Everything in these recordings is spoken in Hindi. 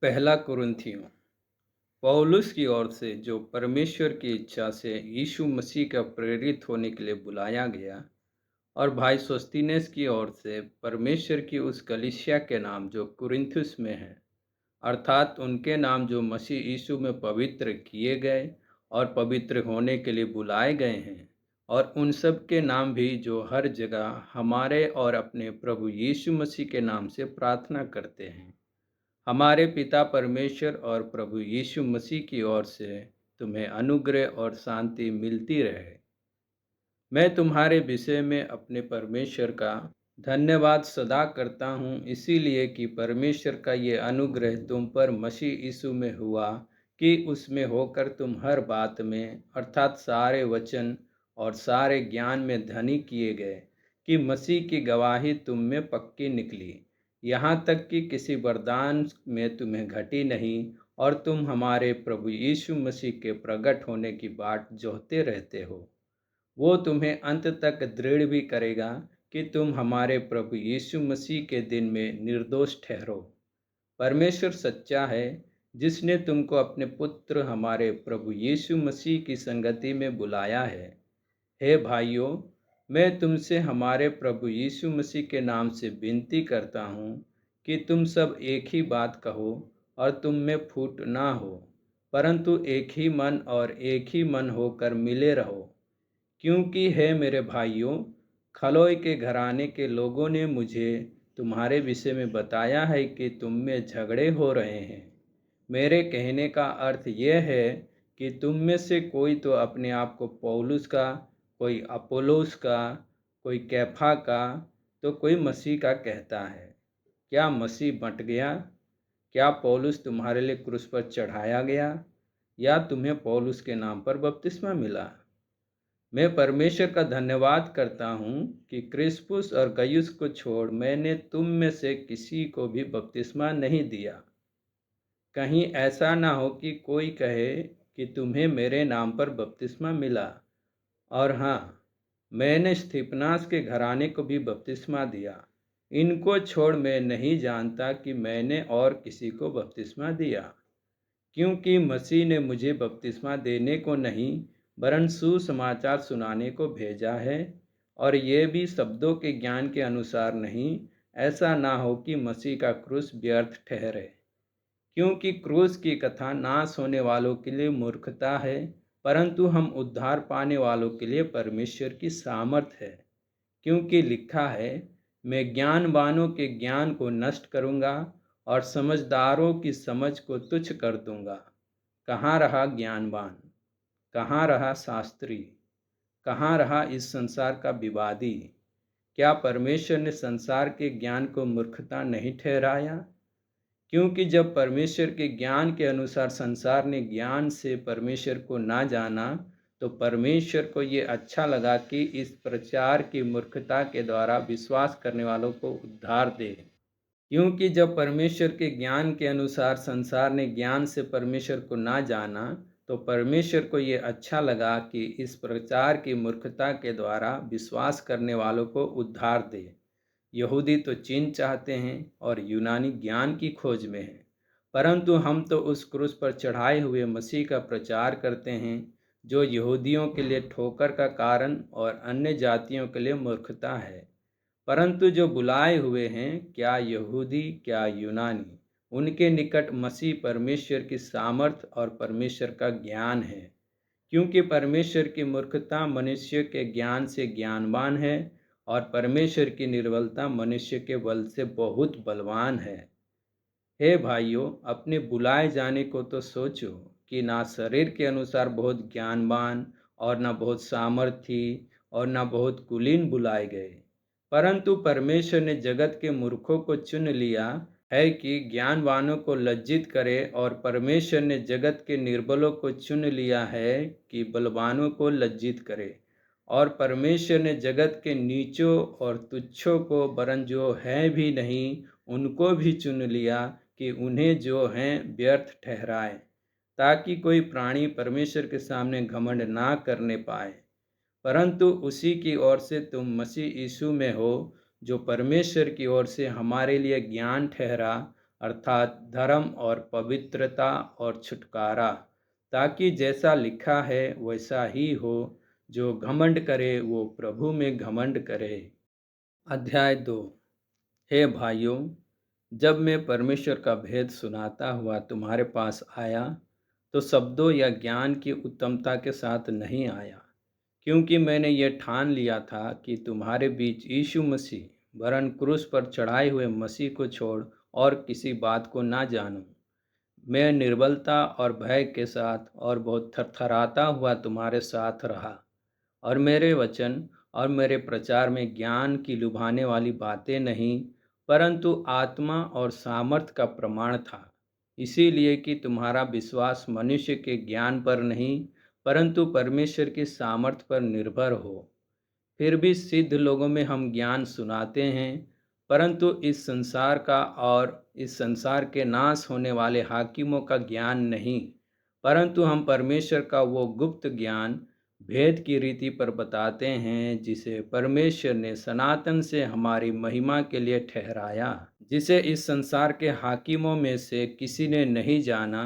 पहला कुरिन्थियों पौलुस की ओर से, जो परमेश्वर की इच्छा से यीशु मसीह का प्रेरित होने के लिए बुलाया गया, और भाई सोस्थिनेस की ओर से परमेश्वर की उस कलीसिया के नाम जो कुरिन्थुस में है, अर्थात उनके नाम जो मसीह यीशु में पवित्र किए गए और पवित्र होने के लिए बुलाए गए हैं, और उन सब के नाम भी जो हर जगह हमारे और अपने प्रभु यीशु मसीह के नाम से प्रार्थना करते हैं। हमारे पिता परमेश्वर और प्रभु यीशु मसीह की ओर से तुम्हें अनुग्रह और शांति मिलती रहे। मैं तुम्हारे विषय में अपने परमेश्वर का धन्यवाद सदा करता हूँ, इसीलिए कि परमेश्वर का ये अनुग्रह तुम पर मसीह यीशु में हुआ, कि उसमें होकर तुम हर बात में अर्थात सारे वचन और सारे ज्ञान में धनी किए गए, कि मसीह की गवाही तुम में पक्की निकली, यहाँ तक कि किसी वरदान में तुम्हें घटी नहीं, और तुम हमारे प्रभु यीशु मसीह के प्रकट होने की बाट जोहते रहते हो। वो तुम्हें अंत तक दृढ़ भी करेगा, कि तुम हमारे प्रभु यीशु मसीह के दिन में निर्दोष ठहरो। परमेश्वर सच्चा है, जिसने तुमको अपने पुत्र हमारे प्रभु यीशु मसीह की संगति में बुलाया है। हे भाइयों, मैं तुमसे हमारे प्रभु यीशु मसीह के नाम से विनती करता हूँ, कि तुम सब एक ही बात कहो और तुम में फूट ना हो, परंतु एक ही मन और एक ही मन होकर मिले रहो। क्योंकि हे मेरे भाइयों, खलोए के घराने के लोगों ने मुझे तुम्हारे विषय में बताया है कि तुम में झगड़े हो रहे हैं। मेरे कहने का अर्थ यह है कि तुम में से कोई तो अपने आप को पौलुस का, कोई अपोलोस का, कोई कैफा का, तो कोई मसीह का कहता है। क्या मसीह बंट गया? क्या पौलुस तुम्हारे लिए क्रूस पर चढ़ाया गया, या तुम्हें पौलुस के नाम पर बपतिस्मा मिला? मैं परमेश्वर का धन्यवाद करता हूँ कि क्रिस्पुस और गयुस को छोड़ मैंने तुम में से किसी को भी बपतिस्मा नहीं दिया। कहीं ऐसा ना हो कि कोई कहे कि तुम्हें मेरे नाम पर बपतिस्मा मिला, और हाँ, मैंने स्तिफनास के घराने को भी बपतिस्मा दिया। इनको छोड़ मैं नहीं जानता कि मैंने और किसी को बपतिस्मा दिया, क्योंकि मसीह ने मुझे बपतिस्मा देने को नहीं, वरन सुसमाचार सुनाने को भेजा है, और ये भी शब्दों के ज्ञान के अनुसार नहीं, ऐसा ना हो कि मसीह का क्रूस व्यर्थ ठहरे। क्योंकि क्रूस की कथा नाश होने वालों के लिए मूर्खता है, परंतु हम उद्धार पाने वालों के लिए परमेश्वर की सामर्थ है। क्योंकि लिखा है, मैं ज्ञानवानों के ज्ञान को नष्ट करूँगा और समझदारों की समझ को तुच्छ कर दूँगा। कहाँ रहा ज्ञानवान? कहाँ रहा शास्त्री? कहाँ रहा इस संसार का विवादी? क्या परमेश्वर ने संसार के ज्ञान को मूर्खता नहीं ठहराया? क्योंकि जब परमेश्वर के ज्ञान के अनुसार संसार ने ज्ञान से परमेश्वर को ना जाना, तो परमेश्वर को ये अच्छा लगा कि इस प्रचार की मूर्खता के द्वारा विश्वास करने वालों को उद्धार दे। क्योंकि जब परमेश्वर के ज्ञान के अनुसार संसार ने ज्ञान से परमेश्वर को ना जाना, तो परमेश्वर को ये अच्छा लगा कि इस प्रचार की मूर्खता के द्वारा विश्वास करने वालों को उद्धार दे। यहूदी तो चिन्ह चाहते हैं और यूनानी ज्ञान की खोज में हैं, परंतु हम तो उस क्रूस पर चढ़ाए हुए मसीह का प्रचार करते हैं, जो यहूदियों के लिए ठोकर का कारण और अन्य जातियों के लिए मूर्खता है। परंतु जो बुलाए हुए हैं, क्या यहूदी क्या यूनानी, उनके निकट मसीह परमेश्वर की सामर्थ और परमेश्वर का ज्ञान है। क्योंकि परमेश्वर की मूर्खता मनुष्य के ज्ञान से ज्ञानवान है, और परमेश्वर की निर्बलता मनुष्य के बल से बहुत बलवान है। हे भाइयों, अपने बुलाए जाने को तो सोचो, कि ना शरीर के अनुसार बहुत ज्ञानवान और ना बहुत सामर्थी और ना बहुत कुलीन बुलाए गए, परंतु परमेश्वर ने जगत के मूर्खों को चुन लिया है कि ज्ञानवानों को लज्जित करे, और परमेश्वर ने जगत के निर्बलों को चुन लिया है कि बलवानों को लज्जित करे। और परमेश्वर ने जगत के नीचों और तुच्छों को, वरन जो हैं भी नहीं, उनको भी चुन लिया, कि उन्हें जो हैं व्यर्थ ठहराए, ताकि कोई प्राणी परमेश्वर के सामने घमंड ना करने पाए। परंतु उसी की ओर से तुम मसीह यीशु में हो, जो परमेश्वर की ओर से हमारे लिए ज्ञान ठहरा, अर्थात धर्म और पवित्रता और छुटकारा, ताकि जैसा लिखा है वैसा ही हो, जो घमंड करे वो प्रभु में घमंड करे। अध्याय 2। हे भाइयों, जब मैं परमेश्वर का भेद सुनाता हुआ तुम्हारे पास आया, तो शब्दों या ज्ञान की उत्तमता के साथ नहीं आया, क्योंकि मैंने ये ठान लिया था कि तुम्हारे बीच यीशु मसीह वरन क्रूस पर चढ़ाए हुए मसीह को छोड़ और किसी बात को ना जानूं। मैं निर्बलता और भय के साथ और बहुत थरथराता हुआ तुम्हारे साथ रहा, और मेरे वचन और मेरे प्रचार में ज्ञान की लुभाने वाली बातें नहीं, परंतु आत्मा और सामर्थ का प्रमाण था, इसीलिए कि तुम्हारा विश्वास मनुष्य के ज्ञान पर नहीं, परंतु परमेश्वर की सामर्थ पर निर्भर हो। फिर भी सिद्ध लोगों में हम ज्ञान सुनाते हैं, परंतु इस संसार का और इस संसार के नाश होने वाले हाकिमों का ज्ञान नहीं, परंतु हम परमेश्वर का वो गुप्त ज्ञान भेद की रीति पर बताते हैं, जिसे परमेश्वर ने सनातन से हमारी महिमा के लिए ठहराया, जिसे इस संसार के हाकिमों में से किसी ने नहीं जाना,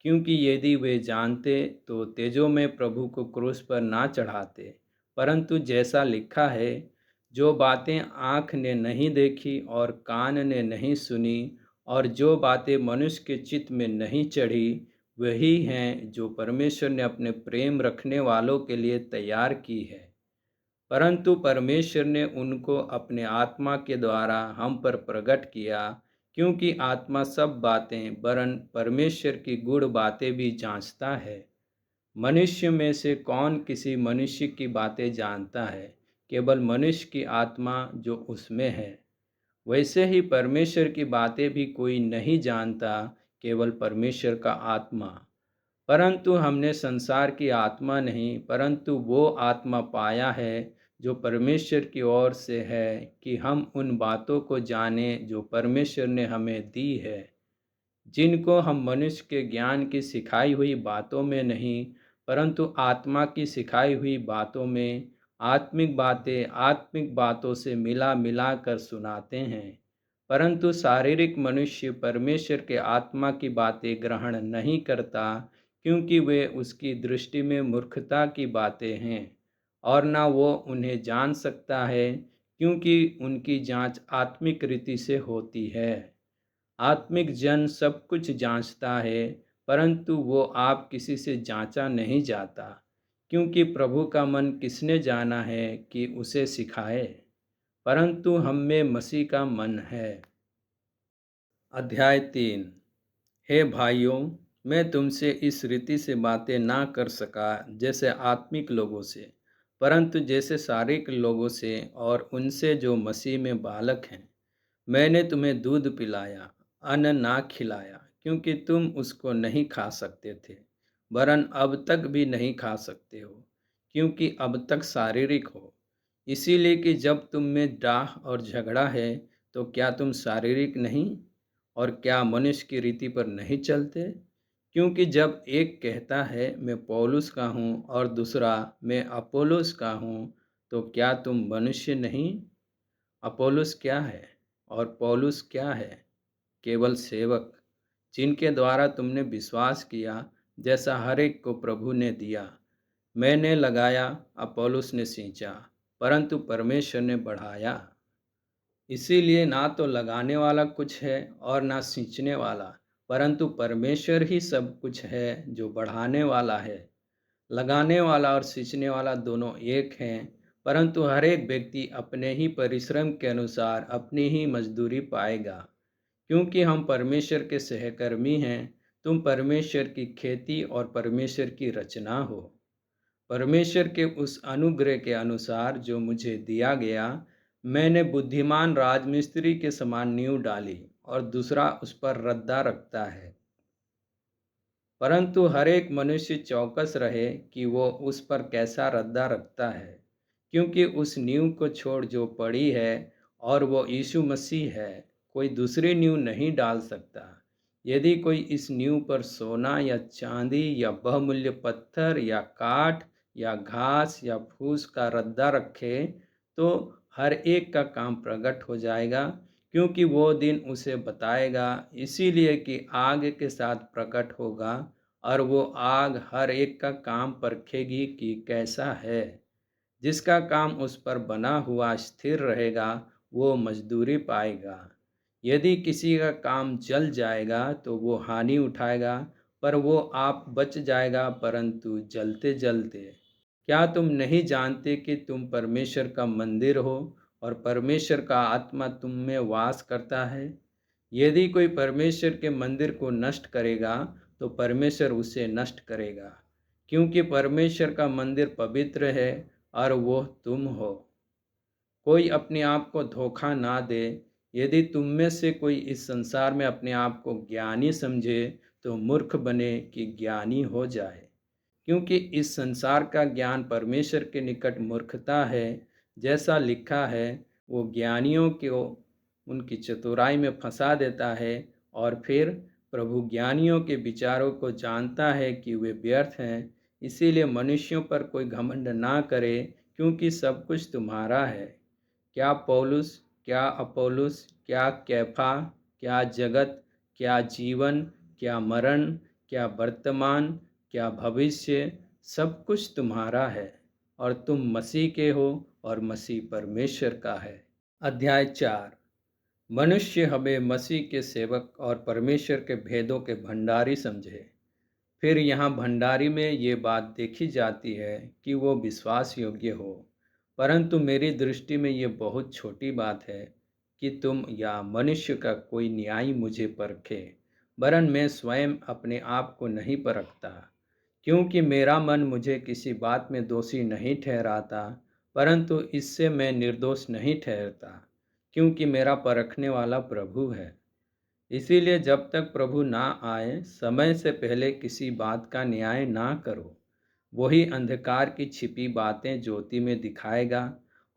क्योंकि यदि वे जानते तो तेजों में प्रभु को क्रूस पर ना चढ़ाते। परंतु जैसा लिखा है, जो बातें आँख ने नहीं देखी और कान ने नहीं सुनी, और जो बातें मनुष्य के चित्त में नहीं चढ़ी, वही हैं जो परमेश्वर ने अपने प्रेम रखने वालों के लिए तैयार की है। परंतु परमेश्वर ने उनको अपने आत्मा के द्वारा हम पर प्रकट किया, क्योंकि आत्मा सब बातें वरन परमेश्वर की गूढ़ बातें भी जांचता है। मनुष्य में से कौन किसी मनुष्य की बातें जानता है? केवल मनुष्य की आत्मा जो उसमें है। वैसे ही परमेश्वर की बातें भी कोई नहीं जानता, केवल परमेश्वर का आत्मा। परंतु हमने संसार की आत्मा नहीं, परंतु वो आत्मा पाया है जो परमेश्वर की ओर से है, कि हम उन बातों को जानें जो परमेश्वर ने हमें दी है, जिनको हम मनुष्य के ज्ञान की सिखाई हुई बातों में नहीं, परंतु आत्मा की सिखाई हुई बातों में आत्मिक बातों से मिला मिला कर सुनाते हैं। परंतु शारीरिक मनुष्य परमेश्वर के आत्मा की बातें ग्रहण नहीं करता, क्योंकि वे उसकी दृष्टि में मूर्खता की बातें हैं, और ना वो उन्हें जान सकता है, क्योंकि उनकी जांच आत्मिक रीति से होती है। आत्मिक जन सब कुछ जांचता है, परंतु वो आप किसी से जांचा नहीं जाता, क्योंकि प्रभु का मन किसने जाना है कि उसे सिखाए। परंतु हम में मसीह का मन है। अध्याय 3। हे भाइयों, मैं तुमसे इस रीति से बातें ना कर सका जैसे आत्मिक लोगों से, परंतु जैसे शारीरिक लोगों से, और उनसे जो मसीह में बालक हैं। मैंने तुम्हें दूध पिलाया, अन्न ना खिलाया, क्योंकि तुम उसको नहीं खा सकते थे, वरन अब तक भी नहीं खा सकते हो, क्योंकि अब तक शारीरिक हो। इसीलिए कि जब तुम में डाह और झगड़ा है, तो क्या तुम शारीरिक नहीं, और क्या मनुष्य की रीति पर नहीं चलते? क्योंकि जब एक कहता है मैं पौलुस का हूँ, और दूसरा मैं अपोलोस का हूँ, तो क्या तुम मनुष्य नहीं? अपोलोस क्या है और पौलुस क्या है? केवल सेवक, जिनके द्वारा तुमने विश्वास किया, जैसा हर एक को प्रभु ने दिया। मैंने लगाया, अपोलोस ने सींचा, परंतु परमेश्वर ने बढ़ाया। इसीलिए ना तो लगाने वाला कुछ है और ना सींचने वाला, परंतु परमेश्वर ही सब कुछ है जो बढ़ाने वाला है। लगाने वाला और सींचने वाला दोनों एक हैं, परंतु हर एक व्यक्ति अपने ही परिश्रम के अनुसार अपनी ही मजदूरी पाएगा। क्योंकि हम परमेश्वर के सहकर्मी हैं, तुम परमेश्वर की खेती और परमेश्वर की रचना हो। परमेश्वर के उस अनुग्रह के अनुसार जो मुझे दिया गया, मैंने बुद्धिमान राजमिस्त्री के समान नींव डाली, और दूसरा उस पर रद्दा रखता है। परंतु हर एक मनुष्य चौकस रहे कि वो उस पर कैसा रद्दा रखता है, क्योंकि उस नींव को छोड़ जो पड़ी है, और वो यीशु मसीह है, कोई दूसरी नींव नहीं डाल सकता। यदि कोई इस नींव पर सोना या चांदी या बहुमूल्य पत्थर या काठ या घास या फूस का रद्दा रखे, तो हर एक का काम प्रकट हो जाएगा, क्योंकि वो दिन उसे बताएगा, इसीलिए कि आग के साथ प्रकट होगा और वो आग हर एक का काम परखेगी कि कैसा है। जिसका काम उस पर बना हुआ स्थिर रहेगा, वो मजदूरी पाएगा। यदि किसी का काम जल जाएगा तो वो हानि उठाएगा, पर वो आप बच जाएगा, परंतु जलते जलते। क्या तुम नहीं जानते कि तुम परमेश्वर का मंदिर हो और परमेश्वर का आत्मा तुम में वास करता है? यदि कोई परमेश्वर के मंदिर को नष्ट करेगा, तो परमेश्वर उसे नष्ट करेगा, क्योंकि परमेश्वर का मंदिर पवित्र है और वो तुम हो। कोई अपने आप को धोखा ना दे। यदि तुम में से कोई इस संसार में अपने आप को ज्ञानी समझे, तो मूर्ख बने कि ज्ञानी हो जाए। क्योंकि इस संसार का ज्ञान परमेश्वर के निकट मूर्खता है। जैसा लिखा है, वो ज्ञानियों को उनकी चतुराई में फंसा देता है। और फिर प्रभु ज्ञानियों के विचारों को जानता है कि वे व्यर्थ हैं। इसीलिए मनुष्यों पर कोई घमंड ना करे, क्योंकि सब कुछ तुम्हारा है। क्या पौलुस, क्या अपोलुस, क्या कैफा, क्या जगत, क्या जीवन, क्या मरण, क्या वर्तमान, क्या भविष्य, सब कुछ तुम्हारा है और तुम मसीह के हो और मसीह परमेश्वर का है। अध्याय 4। मनुष्य हमें मसीह के सेवक और परमेश्वर के भेदों के भंडारी समझे। फिर यहाँ भंडारी में ये बात देखी जाती है कि वो विश्वास योग्य हो। परंतु मेरी दृष्टि में ये बहुत छोटी बात है कि तुम या मनुष्य का कोई न्याय मुझे परखे। वरन मैं स्वयं अपने आप को नहीं परखता, क्योंकि मेरा मन मुझे किसी बात में दोषी नहीं ठहराता। परंतु इससे मैं निर्दोष नहीं ठहरता, क्योंकि मेरा परखने वाला प्रभु है। इसीलिए जब तक प्रभु ना आए, समय से पहले किसी बात का न्याय ना करो। वही अंधकार की छिपी बातें ज्योति में दिखाएगा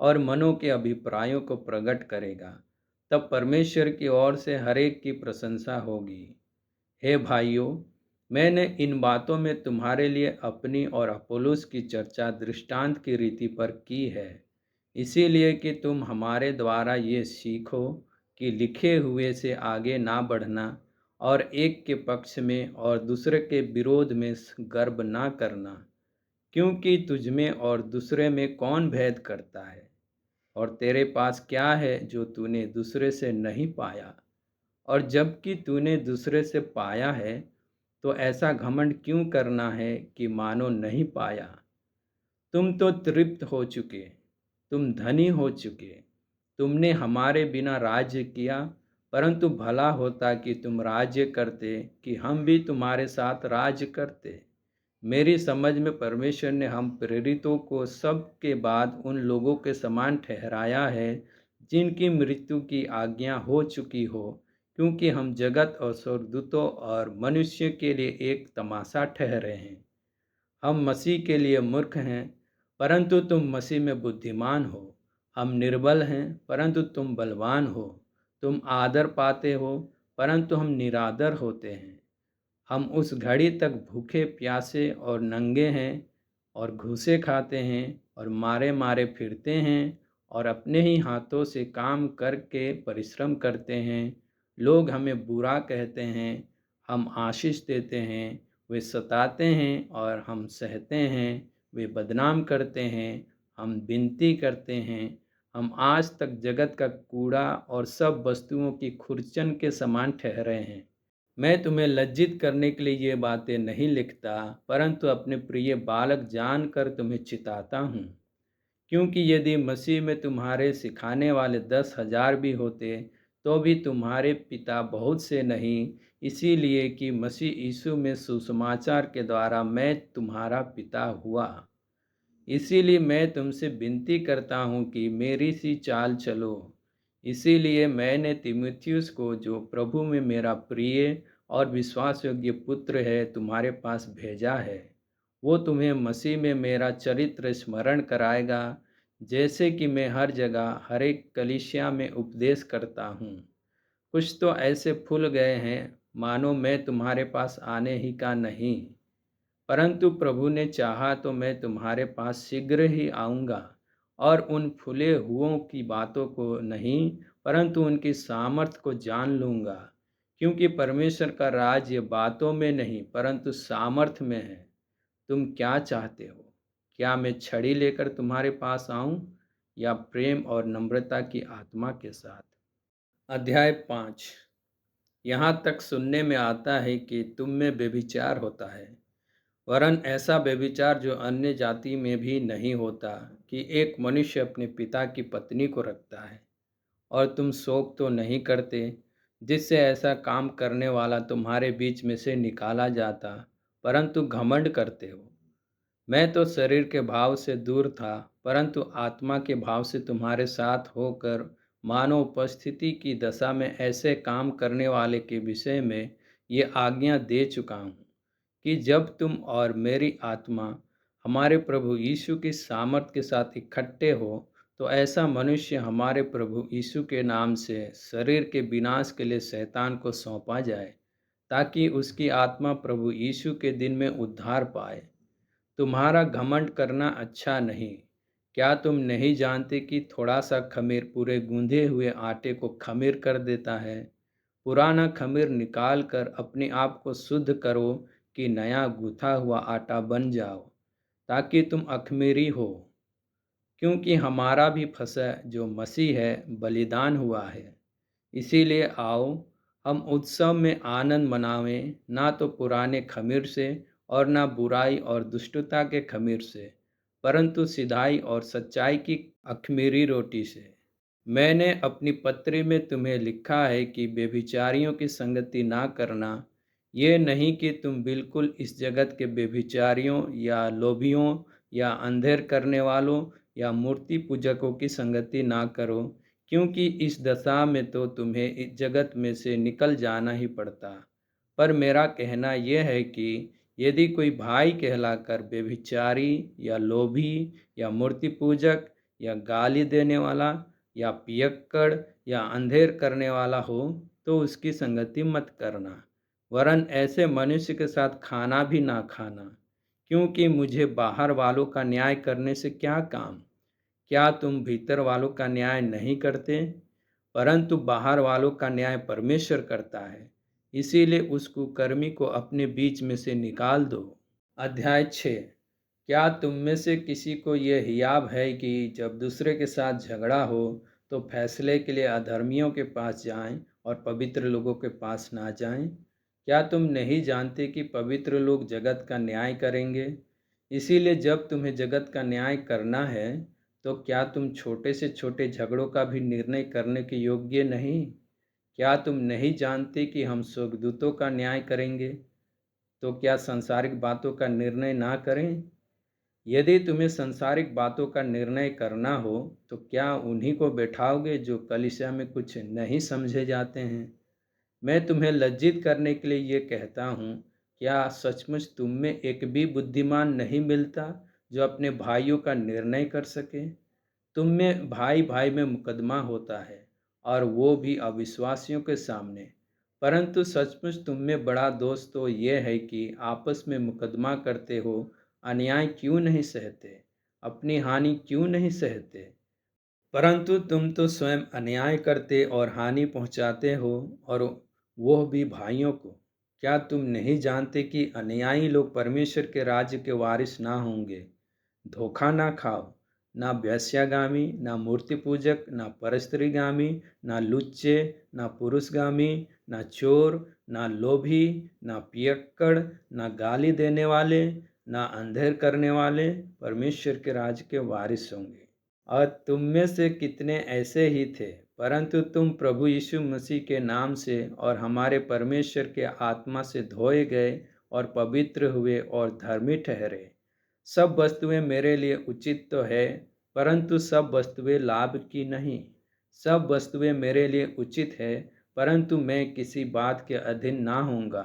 और मनों के अभिप्रायों को प्रकट करेगा। तब परमेश्वर की ओर से हर एक की प्रशंसा होगी। हे भाइयों, मैंने इन बातों में तुम्हारे लिए अपनी और अपोलोस की चर्चा दृष्टांत की रीति पर की है, इसीलिए कि तुम हमारे द्वारा ये सीखो कि लिखे हुए से आगे ना बढ़ना और एक के पक्ष में और दूसरे के विरोध में गर्व ना करना। क्योंकि तुझमें और दूसरे में कौन भेद करता है? और तेरे पास क्या है जो तूने दूसरे से नहीं पाया? और जबकि तूने दूसरे से पाया है, तो ऐसा घमंड क्यों करना है कि मानो नहीं पाया? तुम तो तृप्त हो चुके, तुम धनी हो चुके, तुमने हमारे बिना राज्य किया। परंतु भला होता कि तुम राज्य करते, कि हम भी तुम्हारे साथ राज्य करते। मेरी समझ में परमेश्वर ने हम प्रेरितों को सब के बाद उन लोगों के समान ठहराया है जिनकी मृत्यु की आज्ञा हो चुकी हो, क्योंकि हम जगत और स्वर्गदूतों और मनुष्य के लिए एक तमाशा ठहरे हैं। हम मसीह के लिए मूर्ख हैं, परंतु तुम मसीह में बुद्धिमान हो। हम निर्बल हैं, परंतु तुम बलवान हो। तुम आदर पाते हो, परंतु हम निरादर होते हैं। हम उस घड़ी तक भूखे प्यासे और नंगे हैं और घूसे खाते हैं और मारे मारे फिरते हैं और अपने ही हाथों से काम करके परिश्रम करते हैं। लोग हमें बुरा कहते हैं, हम आशीष देते हैं। वे सताते हैं और हम सहते हैं। वे बदनाम करते हैं, हम विनती करते हैं। हम आज तक जगत का कूड़ा और सब वस्तुओं की खुरचन के समान ठहरे हैं। मैं तुम्हें लज्जित करने के लिए ये बातें नहीं लिखता, परंतु अपने प्रिय बालक जानकर तुम्हें चिताता हूँ। क्योंकि यदि मसीह में तुम्हारे सिखाने वाले 10,000 भी होते, तो भी तुम्हारे पिता बहुत से नहीं, इसीलिए कि मसीह यीशु में सुसमाचार के द्वारा मैं तुम्हारा पिता हुआ। इसीलिए मैं तुमसे विनती करता हूँ कि मेरी सी चाल चलो। इसीलिए मैंने तीमुथियुस को, जो प्रभु में मेरा प्रिय और विश्वास योग्य पुत्र है, तुम्हारे पास भेजा है। वो तुम्हें मसीह में मेरा चरित्र स्मरण कराएगा, जैसे कि मैं हर जगह हर एक कलीसिया में उपदेश करता हूँ। कुछ तो ऐसे फूल गए हैं, मानो मैं तुम्हारे पास आने ही का नहीं। परंतु प्रभु ने चाहा तो मैं तुम्हारे पास शीघ्र ही आऊँगा और उन फूले हुओं की बातों को नहीं, परंतु उनकी सामर्थ्य को जान लूँगा, क्योंकि परमेश्वर का राज्य बातों में नहीं परंतु सामर्थ्य में है। तुम क्या चाहते हो? क्या मैं छड़ी लेकर तुम्हारे पास आऊं या प्रेम और नम्रता की आत्मा के साथ? अध्याय 5। यहाँ तक सुनने में आता है कि तुम में व्यभिचार होता है, वरन ऐसा व्यभिचार जो अन्य जाति में भी नहीं होता, कि एक मनुष्य अपने पिता की पत्नी को रखता है। और तुम शोक तो नहीं करते, जिससे ऐसा काम करने वाला तुम्हारे बीच में से निकाला जाता, परंतु घमंड करते हो। मैं तो शरीर के भाव से दूर था, परंतु आत्मा के भाव से तुम्हारे साथ होकर मानव उपस्थिति की दशा में ऐसे काम करने वाले के विषय में ये आज्ञा दे चुका हूँ, कि जब तुम और मेरी आत्मा हमारे प्रभु यीशु की सामर्थ के साथ इकट्ठे हो, तो ऐसा मनुष्य हमारे प्रभु यीशु के नाम से शरीर के विनाश के लिए शैतान को सौंपा जाए, ताकि उसकी आत्मा प्रभु यीशु के दिन में उद्धार पाए। तुम्हारा घमंड करना अच्छा नहीं। क्या तुम नहीं जानते कि थोड़ा सा खमीर पूरे गूंधे हुए आटे को खमीर कर देता है? पुराना खमीर निकाल कर अपने आप को शुद्ध करो, कि नया गूथा हुआ आटा बन जाओ, ताकि तुम अखमीरी हो। क्योंकि हमारा भी फसह जो मसीह है बलिदान हुआ है। इसीलिए आओ, हम उत्सव में आनंद मनावें, ना तो पुराने खमीर से और ना बुराई और दुष्टता के खमीर से, परंतु सिधाई और सच्चाई की अखमीरी रोटी से। मैंने अपनी पत्री में तुम्हें लिखा है कि व्यभिचारियों की संगति ना करना। ये नहीं कि तुम बिल्कुल इस जगत के व्यभिचारियों या लोभियों या अंधेर करने वालों या मूर्ति पूजकों की संगति ना करो, क्योंकि इस दशा में तो तुम्हें इस जगत में से निकल जाना ही पड़ता। पर मेरा कहना यह है कि यदि कोई भाई कहलाकर व्यभिचारी या लोभी या मूर्ति पूजक या गाली देने वाला या पियक्कड़ या अंधेर करने वाला हो, तो उसकी संगति मत करना, वरन ऐसे मनुष्य के साथ खाना भी ना खाना। क्योंकि मुझे बाहर वालों का न्याय करने से क्या काम? क्या तुम भीतर वालों का न्याय नहीं करते? परंतु बाहर वालों का न्याय परमेश्वर करता है। इसीलिए उस कुकर्मी को अपने बीच में से निकाल दो। अध्याय 6। क्या तुम में से किसी को यह हियाव है कि जब दूसरे के साथ झगड़ा हो तो फैसले के लिए अधर्मियों के पास जाएं और पवित्र लोगों के पास ना जाएं? क्या तुम नहीं जानते कि पवित्र लोग जगत का न्याय करेंगे? इसीलिए जब तुम्हें जगत का न्याय करना है, तो क्या तुम छोटे से छोटे झगड़ों का भी निर्णय करने के योग्य नहीं? क्या तुम नहीं जानते कि हम स्वर्गदूतों का न्याय करेंगे? तो क्या सांसारिक बातों का निर्णय ना करें? यदि तुम्हें सांसारिक बातों का निर्णय करना हो, तो क्या उन्हीं को बैठाओगे जो कलीसिया में कुछ नहीं समझे जाते हैं? मैं तुम्हें लज्जित करने के लिए ये कहता हूँ, क्या सचमुच तुम में एक भी बुद्धिमान नहीं मिलता जो अपने भाइयों का निर्णय कर सके? तुम में भाई भाई में मुकदमा होता है, और वो भी अविश्वासियों के सामने। परंतु सचमुच तुम में बड़ा दोष तो ये है कि आपस में मुकदमा करते हो। अन्याय क्यों नहीं सहते? अपनी हानि क्यों नहीं सहते? परंतु तुम तो स्वयं अन्याय करते और हानि पहुंचाते हो, और वो भी भाइयों को। क्या तुम नहीं जानते कि अन्यायी लोग परमेश्वर के राज्य के वारिस ना होंगे? धोखा ना खाओ। ना वेश्यागामी, ना मूर्ति पूजक, ना परस्त्रीगामी, ना लुच्चे, ना पुरुषगामी, ना चोर, ना लोभी, ना पियक्कड़, ना गाली देने वाले, ना अंधेर करने वाले परमेश्वर के राज्य के वारिस होंगे। और तुम में से कितने ऐसे ही थे, परंतु तुम प्रभु यीशु मसीह के नाम से और हमारे परमेश्वर के आत्मा से धोए गए और पवित्र हुए और धर्मी ठहरे। सब वस्तुएं मेरे लिए उचित तो है, परंतु सब वस्तुएं लाभ की नहीं। सब वस्तुएं मेरे लिए उचित है, परंतु मैं किसी बात के अधीन ना होऊंगा।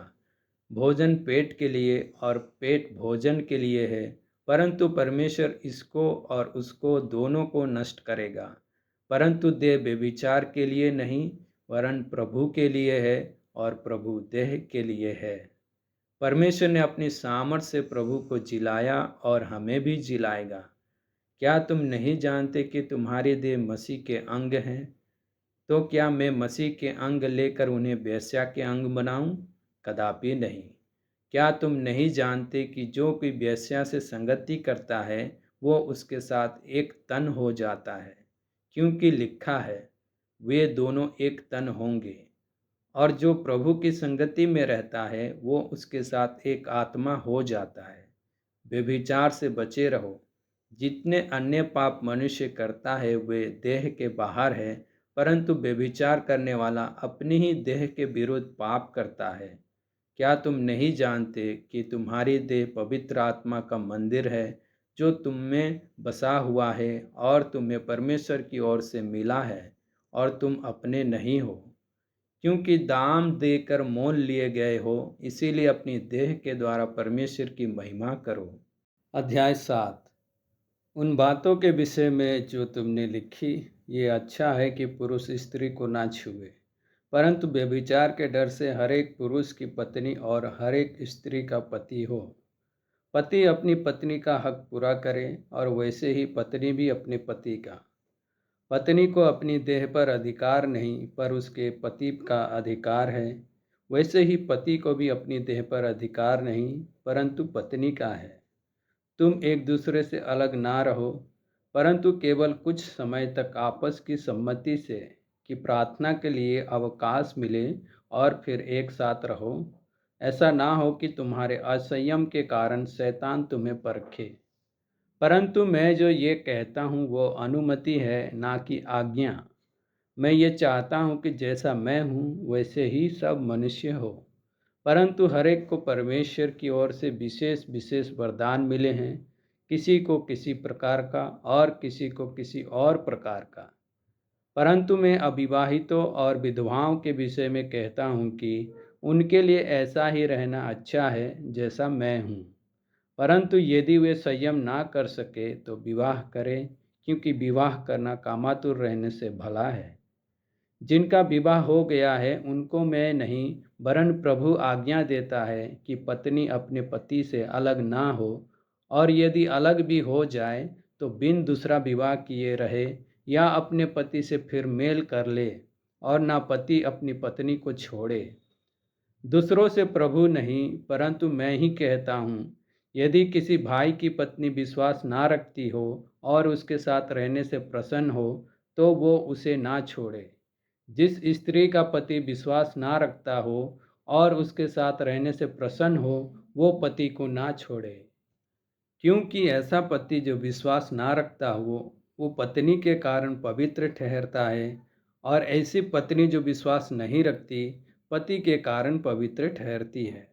भोजन पेट के लिए और पेट भोजन के लिए है, परंतु परमेश्वर इसको और उसको दोनों को नष्ट करेगा। परंतु देह व्यभिचार के लिए नहीं, वरन प्रभु के लिए है, और प्रभु देह के लिए है। परमेश्वर ने अपनी सामर्थ से प्रभु को जिलाया और हमें भी जिलाएगा। क्या तुम नहीं जानते कि तुम्हारे देह मसीह के अंग हैं? तो क्या मैं मसीह के अंग लेकर उन्हें वेश्या के अंग बनाऊं? कदापि नहीं। क्या तुम नहीं जानते कि जो कोई वेश्या से संगति करता है वो उसके साथ एक तन हो जाता है? क्योंकि लिखा है, वे दोनों एक तन होंगे। और जो प्रभु की संगति में रहता है वो उसके साथ एक आत्मा हो जाता है। व्यभिचार से बचे रहो। जितने अन्य पाप मनुष्य करता है वे देह के बाहर है, परंतु व्यभिचार करने वाला अपनी ही देह के विरुद्ध पाप करता है। क्या तुम नहीं जानते कि तुम्हारी देह पवित्र आत्मा का मंदिर है जो तुम में बसा हुआ है और तुम्हें परमेश्वर की ओर से मिला है और तुम अपने नहीं हो, क्योंकि दाम देकर मोल लिए गए हो, इसीलिए अपनी देह के द्वारा परमेश्वर की महिमा करो। अध्याय 7। उन बातों के विषय में जो तुमने लिखी, ये अच्छा है कि पुरुष स्त्री को ना छुए, परंतु व्यभिचार के डर से हर एक पुरुष की पत्नी और हर एक स्त्री का पति हो। पति अपनी पत्नी का हक पूरा करे और वैसे ही पत्नी भी अपने पति का। पत्नी को अपनी देह पर अधिकार नहीं, पर उसके पति का अधिकार है। वैसे ही पति को भी अपनी देह पर अधिकार नहीं, परंतु पत्नी का है। तुम एक दूसरे से अलग ना रहो, परंतु केवल कुछ समय तक आपस की सम्मति से, कि प्रार्थना के लिए अवकाश मिले और फिर एक साथ रहो। ऐसा ना हो कि तुम्हारे असंयम के कारण शैतान तुम्हें परखे। परंतु मैं जो ये कहता हूँ वो अनुमति है, ना कि आज्ञा। मैं ये चाहता हूँ कि जैसा मैं हूँ वैसे ही सब मनुष्य हो, परंतु हर एक को परमेश्वर की ओर से विशेष विशेष वरदान मिले हैं, किसी को किसी प्रकार का और किसी को किसी और प्रकार का। परंतु मैं अविवाहितों और विधवाओं के विषय में कहता हूँ कि उनके लिए ऐसा ही रहना अच्छा है जैसा मैं हूँ। परंतु यदि वे संयम ना कर सके तो विवाह करें, क्योंकि विवाह करना कामातुर रहने से भला है। जिनका विवाह हो गया है उनको मैं नहीं, वरन प्रभु आज्ञा देता है कि पत्नी अपने पति से अलग ना हो, और यदि अलग भी हो जाए तो बिन दूसरा विवाह किए रहे, या अपने पति से फिर मेल कर ले, और ना पति अपनी पत्नी को छोड़े। दूसरों से प्रभु नहीं, परंतु मैं ही कहता हूँ, यदि किसी भाई की पत्नी विश्वास ना रखती हो और उसके साथ रहने से प्रसन्न हो, तो वो उसे ना छोड़े। जिस स्त्री का पति विश्वास ना रखता हो और उसके साथ रहने से प्रसन्न हो, वो पति को ना छोड़े। क्योंकि ऐसा पति जो विश्वास ना रखता हो वो पत्नी के कारण पवित्र ठहरता है, और ऐसी पत्नी जो विश्वास नहीं रखती पति के कारण पवित्र ठहरती है।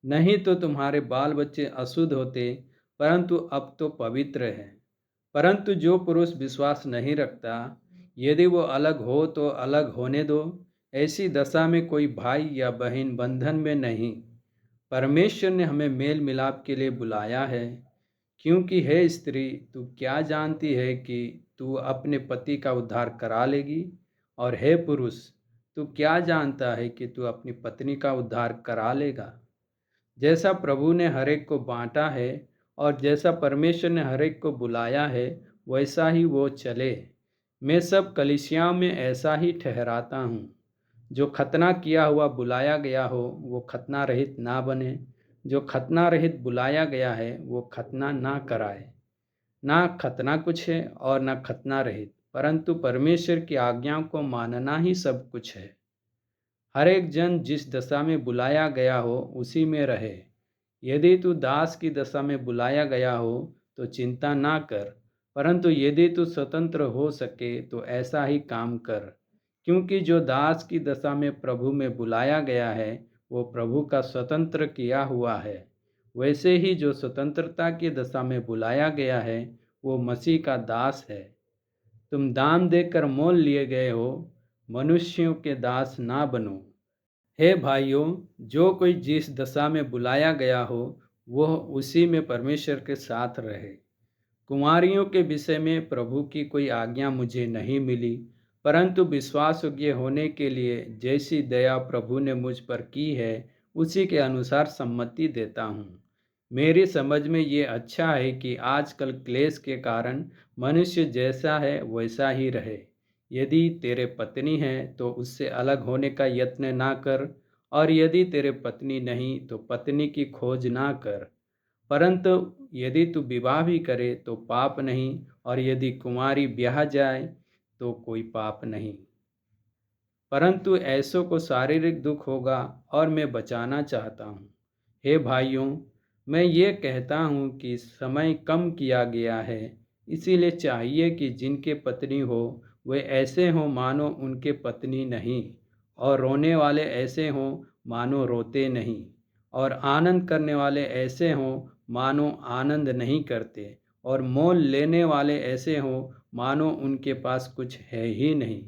नहीं तो तुम्हारे बाल बच्चे अशुद्ध होते, परंतु अब तो पवित्र हैं। परंतु जो पुरुष विश्वास नहीं रखता, यदि वो अलग हो तो अलग होने दो। ऐसी दशा में कोई भाई या बहन बंधन में नहीं, परमेश्वर ने हमें मेल मिलाप के लिए बुलाया है। क्योंकि हे स्त्री, तू क्या जानती है कि तू अपने पति का उद्धार करा लेगी? और हे पुरुष, तू क्या जानता है कि तू अपनी पत्नी का उद्धार करा लेगा? जैसा प्रभु ने हर एक को बांटा है और जैसा परमेश्वर ने हर एक को बुलाया है, वैसा ही वो चले। मैं सब कलीसियाओं में ऐसा ही ठहराता हूँ। जो खतना किया हुआ बुलाया गया हो वो खतना रहित ना बने, जो खतना रहित बुलाया गया है वो खतना ना कराए। ना खतना कुछ है और ना खतना रहित, परंतु परमेश्वर की आज्ञाओं को मानना ही सब कुछ है। हर एक जन जिस दशा में बुलाया गया हो उसी में रहे। यदि तू दास की दशा में बुलाया गया हो तो चिंता ना कर, परंतु यदि तू स्वतंत्र हो सके तो ऐसा ही काम कर। क्योंकि जो दास की दशा में प्रभु में बुलाया गया है वो प्रभु का स्वतंत्र किया हुआ है। वैसे ही जो स्वतंत्रता की दशा में बुलाया गया है वो मसीह का दास है। तुम दाम देकर मोल लिए गए हो, मनुष्यों के दास ना बनो। हे भाइयों, जो कोई जिस दशा में बुलाया गया हो वह उसी में परमेश्वर के साथ रहे। कुंवारियों के विषय में प्रभु की कोई आज्ञा मुझे नहीं मिली, परंतु विश्वास योग्य होने के लिए जैसी दया प्रभु ने मुझ पर की है उसी के अनुसार सम्मति देता हूँ। मेरी समझ में ये अच्छा है कि आजकल क्लेश के कारण मनुष्य जैसा है वैसा ही रहे, यदि तेरे पत्नी है तो उससे अलग होने का यत्न ना कर, और यदि तेरे पत्नी नहीं तो पत्नी की खोज ना कर। परंतु यदि तू विवाह भी करे तो पाप नहीं, और यदि कुंवारी ब्याह जाए तो कोई पाप नहीं। परंतु ऐसों को शारीरिक दुख होगा, और मैं बचाना चाहता हूँ। हे भाइयों, मैं ये कहता हूँ कि समय कम किया गया है, इसीलिए चाहिए कि जिनके पत्नी हो वे ऐसे हों मानो उनके पत्नी नहीं, और रोने वाले ऐसे हों मानो रोते नहीं, और आनंद करने वाले ऐसे हों मानो आनंद नहीं करते, और मोल लेने वाले ऐसे हों मानो उनके पास कुछ है ही नहीं।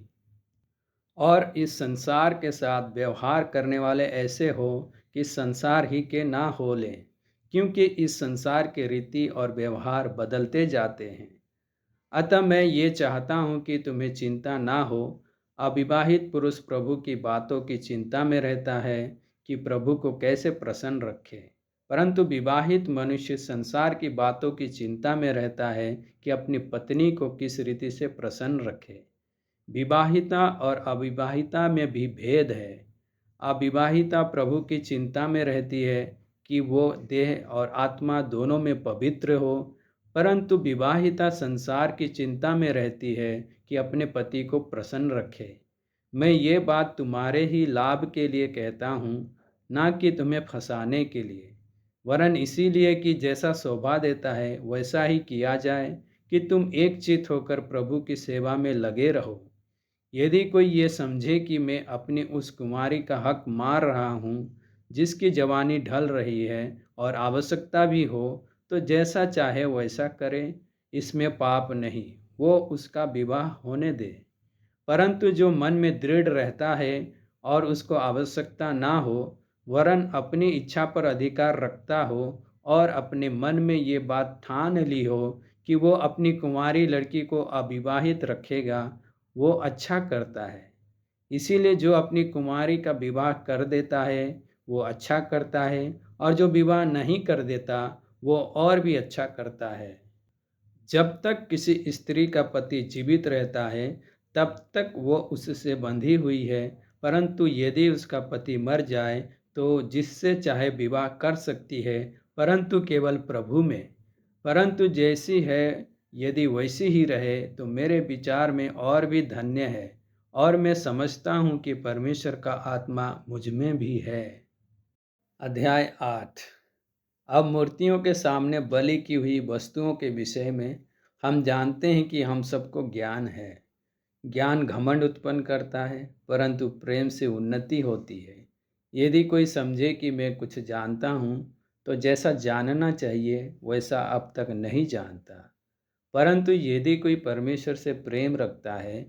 और इस संसार के साथ व्यवहार करने वाले ऐसे हो कि संसार ही के ना हो लें, क्योंकि इस संसार के रीति और व्यवहार बदलते जाते हैं। अतः मैं ये चाहता हूँ कि तुम्हें चिंता ना हो। अविवाहित पुरुष प्रभु की बातों की चिंता में रहता है कि प्रभु को कैसे प्रसन्न रखे, परंतु विवाहित मनुष्य संसार की बातों की चिंता में रहता है कि अपनी पत्नी को किस रीति से प्रसन्न रखे। विवाहिता और अविवाहिता में भी भेद है। अविवाहिता प्रभु की चिंता में रहती है कि वो देह और आत्मा दोनों में पवित्र हो, परंतु विवाहिता संसार की चिंता में रहती है कि अपने पति को प्रसन्न रखे। मैं ये बात तुम्हारे ही लाभ के लिए कहता हूँ, ना कि तुम्हें फंसाने के लिए, वरन इसीलिए कि जैसा शोभा देता है वैसा ही किया जाए, कि तुम एक चित्त होकर प्रभु की सेवा में लगे रहो। यदि कोई ये समझे कि मैं अपनी उस कुमारी का हक मार रहा हूँ जिसकी जवानी ढल रही है और आवश्यकता भी हो, तो जैसा चाहे वैसा करे, इसमें पाप नहीं, वो उसका विवाह होने दे। परंतु जो मन में दृढ़ रहता है और उसको आवश्यकता ना हो, वरन अपनी इच्छा पर अधिकार रखता हो, और अपने मन में ये बात ठान ली हो कि वो अपनी कुंवारी लड़की को अविवाहित रखेगा, वो अच्छा करता है। इसीलिए जो अपनी कुमारी का विवाह कर देता है वो अच्छा करता है, और जो विवाह नहीं कर देता वो और भी अच्छा करता है। जब तक किसी स्त्री का पति जीवित रहता है तब तक वो उससे बंधी हुई है, परंतु यदि उसका पति मर जाए तो जिससे चाहे विवाह कर सकती है, परंतु केवल प्रभु में। परंतु जैसी है यदि वैसी ही रहे तो मेरे विचार में और भी धन्य है, और मैं समझता हूँ कि परमेश्वर का आत्मा मुझ में भी है। अध्याय 8। अब मूर्तियों के सामने बलि की हुई वस्तुओं के विषय में हम जानते हैं कि हम सबको ज्ञान है। ज्ञान घमंड उत्पन्न करता है, परंतु प्रेम से उन्नति होती है। यदि कोई समझे कि मैं कुछ जानता हूँ, तो जैसा जानना चाहिए वैसा अब तक नहीं जानता। परंतु यदि कोई परमेश्वर से प्रेम रखता है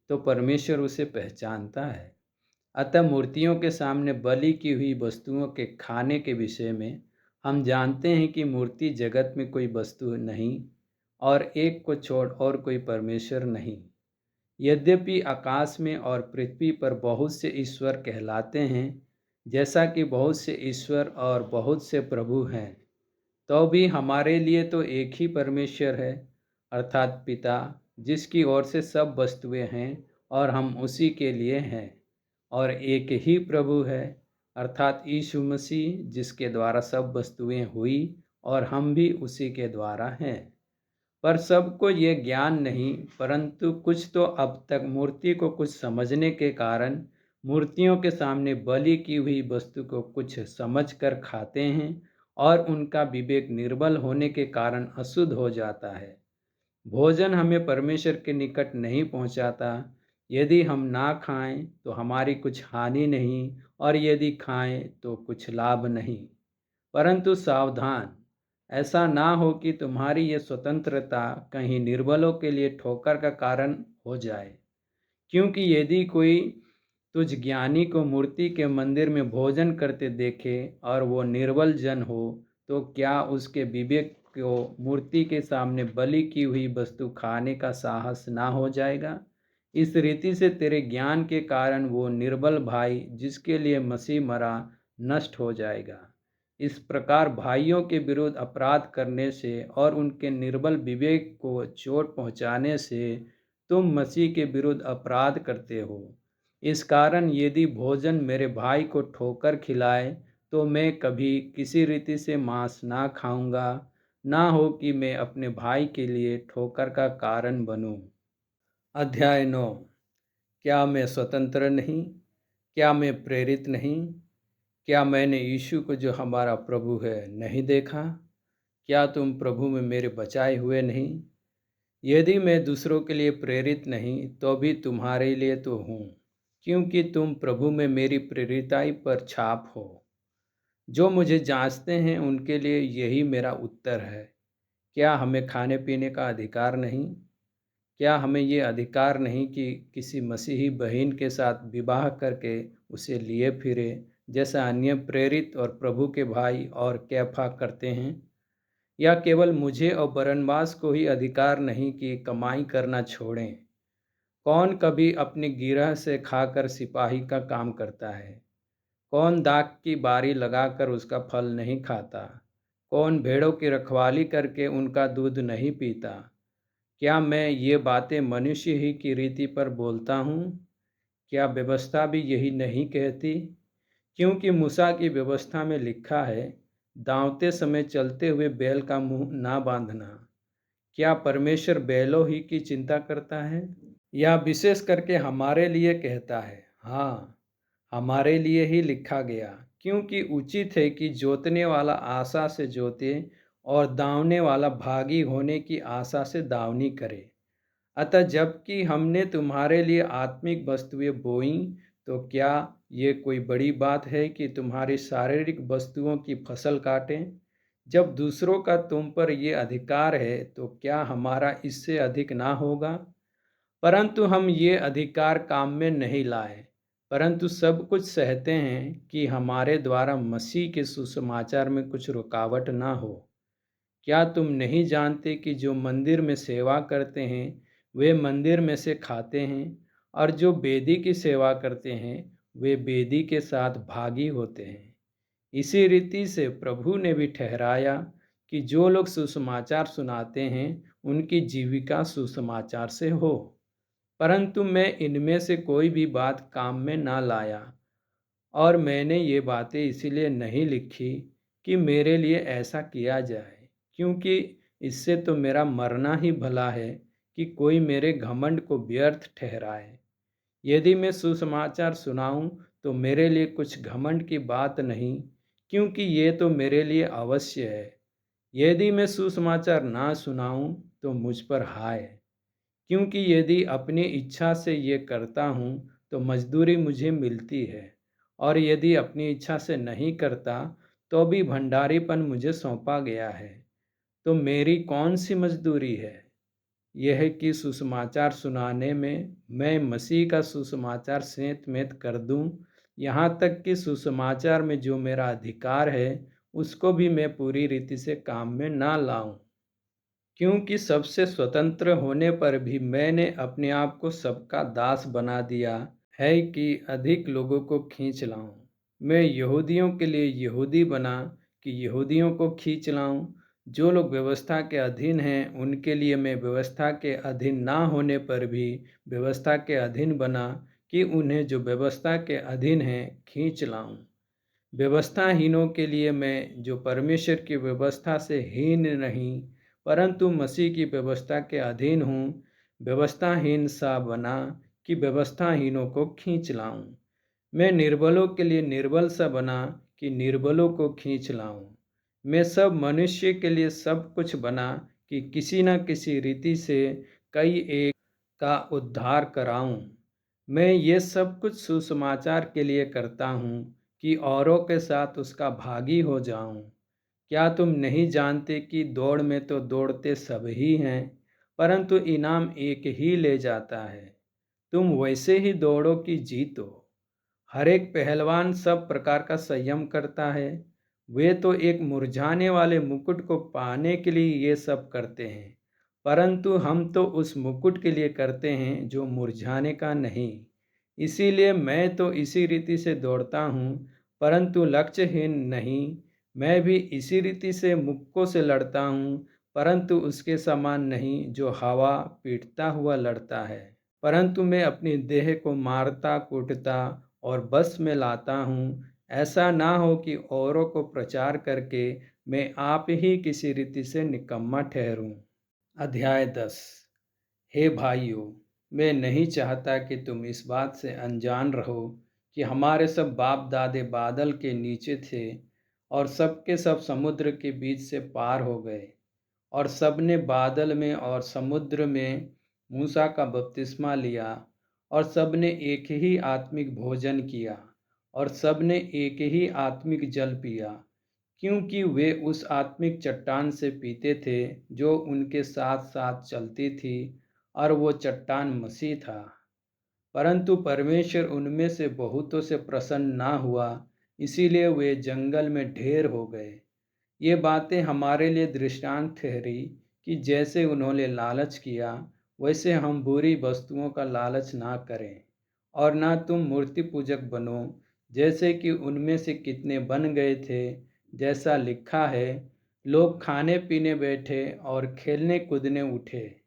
तो परमेश्वर उसे पहचानता है। अतः मूर्तियों के सामने बलि की हुई वस्तुओं के खाने के विषय में हम जानते हैं कि मूर्ति जगत में कोई वस्तु नहीं, और एक को छोड़ और कोई परमेश्वर नहीं। यद्यपि आकाश में और पृथ्वी पर बहुत से ईश्वर कहलाते हैं, जैसा कि बहुत से ईश्वर और बहुत से प्रभु हैं, तो भी हमारे लिए तो एक ही परमेश्वर है, अर्थात पिता, जिसकी ओर से सब वस्तुएं हैं और हम उसी के लिए हैं। और एक ही प्रभु है, अर्थात यीशु मसीह, जिसके द्वारा सब वस्तुएं हुई और हम भी उसी के द्वारा हैं। पर सबको ये ज्ञान नहीं, परंतु कुछ तो अब तक मूर्ति को कुछ समझने के कारण मूर्तियों के सामने बलि की हुई वस्तु को कुछ समझ कर खाते हैं, और उनका विवेक निर्बल होने के कारण अशुद्ध हो जाता है। भोजन हमें परमेश्वर के निकट नहीं पहुंचाता। यदि हम ना खाएं तो हमारी कुछ हानि नहीं, और यदि खाएं तो कुछ लाभ नहीं। परंतु सावधान, ऐसा ना हो कि तुम्हारी ये स्वतंत्रता कहीं निर्बलों के लिए ठोकर का कारण हो जाए। क्योंकि यदि कोई तुझ ज्ञानी को मूर्ति के मंदिर में भोजन करते देखे और वो निर्बल जन हो, तो क्या उसके विवेक को मूर्ति के सामने बलि की हुई वस्तु खाने का साहस ना हो जाएगा? इस रीति से तेरे ज्ञान के कारण वो निर्बल भाई जिसके लिए मसीह मरा नष्ट हो जाएगा। इस प्रकार भाइयों के विरुद्ध अपराध करने से और उनके निर्बल विवेक को चोट पहुंचाने से तुम मसीह के विरुद्ध अपराध करते हो। इस कारण यदि भोजन मेरे भाई को ठोकर खिलाए तो मैं कभी किसी रीति से मांस ना खाऊंगा, ना हो कि मैं अपने भाई के लिए ठोकर का कारण बनूं। अध्याय 9। क्या मैं स्वतंत्र नहीं? क्या मैं प्रेरित नहीं? क्या मैंने यीशु को जो हमारा प्रभु है नहीं देखा? क्या तुम प्रभु में मेरे बचाए हुए नहीं? यदि मैं दूसरों के लिए प्रेरित नहीं तो भी तुम्हारे लिए तो हूँ, क्योंकि तुम प्रभु में मेरी प्रेरिताई पर छाप हो। जो मुझे जांचते हैं उनके लिए यही मेरा उत्तर है। क्या हमें खाने पीने का अधिकार नहीं? क्या हमें ये अधिकार नहीं कि किसी मसीही बहन के साथ विवाह करके उसे लिए फिरे, जैसा अन्य प्रेरित और प्रभु के भाई और कैफा करते हैं? या केवल मुझे और बरनबास को ही अधिकार नहीं कि कमाई करना छोड़ें? कौन कभी अपनी गिरह से खाकर सिपाही का काम करता है? कौन दाख की बारी लगाकर उसका फल नहीं खाता? कौन भेड़ों की रखवाली करके उनका दूध नहीं पीता? क्या मैं ये बातें मनुष्य ही की रीति पर बोलता हूँ? क्या व्यवस्था भी यही नहीं कहती? क्योंकि मूसा की व्यवस्था में लिखा है, दाँवते समय चलते हुए बैल का मुंह ना बांधना। क्या परमेश्वर बैलों ही की चिंता करता है? या विशेष करके हमारे लिए कहता है? हाँ, हमारे लिए ही लिखा गया, क्योंकि उचित है कि जोतने वाला आशा से जोते और दाँवने वाला भागी होने की आशा से दाँवनी करे। अतः जबकि हमने तुम्हारे लिए आत्मिक वस्तुएं बोई, तो क्या ये कोई बड़ी बात है कि तुम्हारी शारीरिक वस्तुओं की फसल काटें? जब दूसरों का तुम पर ये अधिकार है तो क्या हमारा इससे अधिक ना होगा? परंतु हम ये अधिकार काम में नहीं लाए, परंतु सब कुछ सहते हैं कि हमारे द्वारा मसीह के सुसमाचार में कुछ रुकावट ना हो। क्या तुम नहीं जानते कि जो मंदिर में सेवा करते हैं वे मंदिर में से खाते हैं, और जो वेदी की सेवा करते हैं वे वेदी के साथ भागी होते हैं? इसी रीति से प्रभु ने भी ठहराया कि जो लोग सुसमाचार सुनाते हैं उनकी जीविका सुसमाचार से हो। परंतु मैं इनमें से कोई भी बात काम में ना लाया, और मैंने ये बातें इसीलिए नहीं लिखी कि मेरे लिए ऐसा किया जाए, क्योंकि इससे तो मेरा मरना ही भला है कि कोई मेरे घमंड को व्यर्थ ठहराए। यदि मैं सुसमाचार सुनाऊं तो मेरे लिए कुछ घमंड की बात नहीं, क्योंकि ये तो मेरे लिए अवश्य है। यदि मैं सुसमाचार ना सुनाऊं तो मुझ पर हाय, क्योंकि यदि अपनी इच्छा से ये करता हूँ तो मजदूरी मुझे मिलती है, और यदि अपनी इच्छा से नहीं करता तो भी भंडारीपन मुझे सौंपा गया है। तो मेरी कौन सी मजदूरी है? यह है कि सुसमाचार सुनाने में मैं मसीह का सुसमाचार सेंत मेंत कर दूं, यहाँ तक कि सुसमाचार में जो मेरा अधिकार है उसको भी मैं पूरी रीति से काम में ना लाऊं। क्योंकि सबसे स्वतंत्र होने पर भी मैंने अपने आप को सबका दास बना दिया है कि अधिक लोगों को खींच लाऊं। मैं यहूदियों के लिए यहूदी बना कि यहूदियों को खींच लाऊं। जो लोग व्यवस्था के अधीन हैं उनके लिए मैं व्यवस्था के अधीन ना होने पर भी व्यवस्था के अधीन बना कि उन्हें जो व्यवस्था के अधीन हैं खींच लाऊं। व्यवस्थाहीनों के लिए मैं जो परमेश्वर की व्यवस्था से हीन नहीं परंतु मसीह की व्यवस्था के अधीन हूँ, व्यवस्थाहीन सा बना कि व्यवस्थाहीनों को खींच लाऊं। मैं निर्बलों के लिए निर्बल सा बना कि निर्बलों को खींच लाऊं। मैं सब मनुष्य के लिए सब कुछ बना कि किसी न किसी रीति से कई एक का उद्धार कराऊं। मैं ये सब कुछ सुसमाचार के लिए करता हूँ कि औरों के साथ उसका भागी हो जाऊं। क्या तुम नहीं जानते कि दौड़ में तो दौड़ते सब ही हैं, परंतु इनाम एक ही ले जाता है? तुम वैसे ही दौड़ो कि जीतो। हर एक पहलवान सब प्रकार का संयम करता है। वे तो एक मुरझाने वाले मुकुट को पाने के लिए ये सब करते हैं, परंतु हम तो उस मुकुट के लिए करते हैं जो मुरझाने का नहीं। इसीलिए मैं तो इसी रीति से दौड़ता हूँ, परंतु लक्ष्यहीन नहीं। मैं भी इसी रीति से मुक्कों से लड़ता हूँ, परंतु उसके समान नहीं जो हवा पीटता हुआ लड़ता है। परंतु मैं अपनी देह को मारता कूटता और बस में लाता हूँ, ऐसा ना हो कि औरों को प्रचार करके मैं आप ही किसी रीति से निकम्मा ठहरूं। अध्याय 10। हे भाइयों, मैं नहीं चाहता कि तुम इस बात से अनजान रहो कि हमारे सब बाप दादे बादल के नीचे थे और सबके सब समुद्र के बीच से पार हो गए, और सबने बादल में और समुद्र में मूसा का बपतिस्मा लिया, और सबने एक ही आत्मिक भोजन किया, और सबने एक ही आत्मिक जल पिया, क्योंकि वे उस आत्मिक चट्टान से पीते थे जो उनके साथ साथ चलती थी, और वो चट्टान मसीह था। परंतु परमेश्वर उनमें से बहुतों से प्रसन्न ना हुआ, इसीलिए वे जंगल में ढेर हो गए। ये बातें हमारे लिए दृष्टांत ठहरी कि जैसे उन्होंने लालच किया, वैसे हम बुरी वस्तुओं का लालच ना करें। और ना तुम मूर्ति पूजक बनो, जैसे कि उनमें से कितने बन गए थे। जैसा लिखा है, लोग खाने पीने बैठे और खेलने कूदने उठे।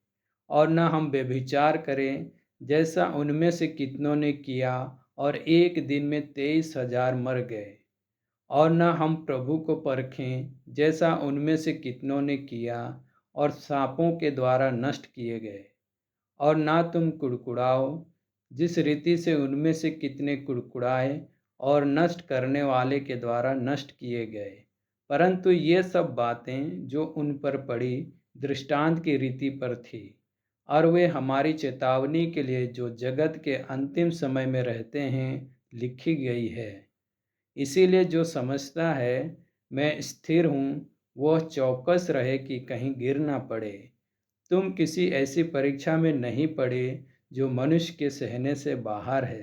और न हम व्यभिचार करें, जैसा उनमें से कितनों ने किया, और एक दिन में 23,000 मर गए। और न हम प्रभु को परखें, जैसा उनमें से कितनों ने किया, और सांपों के द्वारा नष्ट किए गए। और ना तुम कुड़कुड़ाओ, जिस रीति से उनमें से कितने कुड़कुड़ाए और नष्ट करने वाले के द्वारा नष्ट किए गए। परंतु ये सब बातें जो उन पर पड़ी, दृष्टांत की रीति पर थी, और वे हमारी चेतावनी के लिए जो जगत के अंतिम समय में रहते हैं लिखी गई है। इसीलिए जो समझता है मैं स्थिर हूँ, वह चौकस रहे कि कहीं गिर ना पड़े। तुम किसी ऐसी परीक्षा में नहीं पड़े जो मनुष्य के सहने से बाहर है।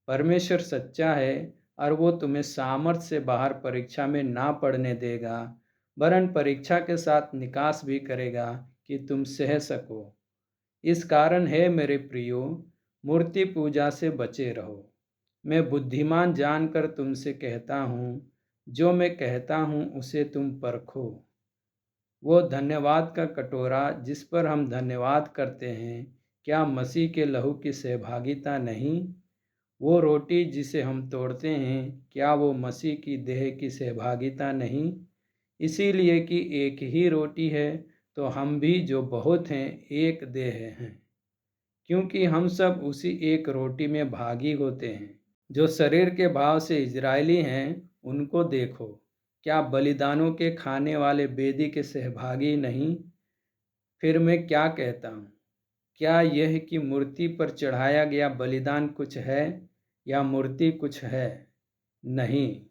परमेश्वर सच्चा है, और वो तुम्हें सामर्थ से बाहर परीक्षा में ना पड़ने देगा, वरन परीक्षा के साथ निकास भी करेगा कि तुम सह सको। इस कारण है मेरे प्रियो, मूर्ति पूजा से बचे रहो। मैं बुद्धिमान जानकर तुमसे कहता हूँ, जो मैं कहता हूँ उसे तुम परखो। वो धन्यवाद का कटोरा जिस पर हम धन्यवाद करते हैं, क्या मसीह के लहू की सहभागिता नहीं? वो रोटी जिसे हम तोड़ते हैं, क्या वो मसीह की देह की सहभागिता नहीं? इसीलिए कि एक ही रोटी है, तो हम भी जो बहुत हैं एक देह हैं, क्योंकि हम सब उसी एक रोटी में भागी होते हैं। जो शरीर के भाव से इजरायली हैं, उनको देखो, क्या बलिदानों के खाने वाले वेदी के सहभागी नहीं? फिर मैं क्या कहता हूँ? क्या यह कि मूर्ति पर चढ़ाया गया बलिदान कुछ है, या मूर्ति कुछ है? नहीं,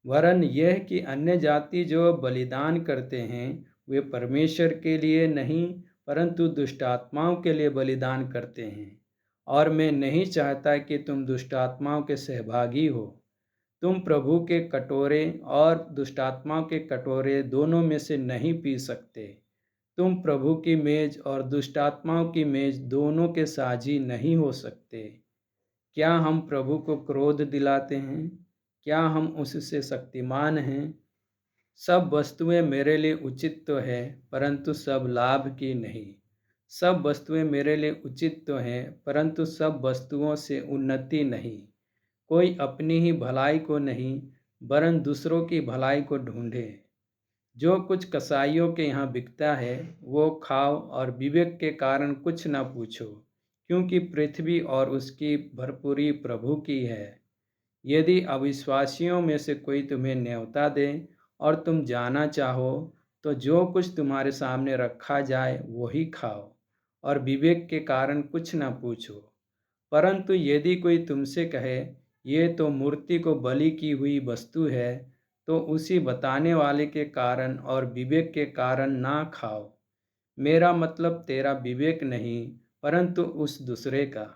वरन यह कि अन्य जाति जो बलिदान करते हैं, वे परमेश्वर के लिए नहीं परंतु दुष्ट आत्माओं के लिए बलिदान करते हैं। और मैं नहीं चाहता कि तुम दुष्ट आत्माओं के सहभागी हो। तुम प्रभु के कटोरे और दुष्टात्माओं के कटोरे दोनों में से नहीं पी सकते। तुम प्रभु की मेज और दुष्टात्माओं की मेज दोनों के साझी नहीं हो सकते। क्या हम प्रभु को क्रोध दिलाते हैं? क्या हम उससे शक्तिमान हैं? सब वस्तुएं मेरे लिए उचित तो है, परंतु सब लाभ की नहीं। सब वस्तुएं मेरे लिए उचित तो हैं, परंतु सब वस्तुओं से उन्नति नहीं। कोई अपनी ही भलाई को नहीं, वरन दूसरों की भलाई को ढूंढे। जो कुछ कसाईयों के यहाँ बिकता है, वो खाओ, और विवेक के कारण कुछ न पूछो, क्योंकि पृथ्वी और उसकी भरपूरी प्रभु की है। यदि अविश्वासियों में से कोई तुम्हें न्योता दे और तुम जाना चाहो, तो जो कुछ तुम्हारे सामने रखा जाए वही खाओ, और विवेक के कारण कुछ न पूछो। परंतु यदि कोई तुमसे कहे, ये तो मूर्ति को बलि की हुई वस्तु है, तो उसी बताने वाले के कारण और विवेक के कारण ना खाओ। मेरा मतलब तेरा विवेक नहीं, परंतु उस दूसरे का।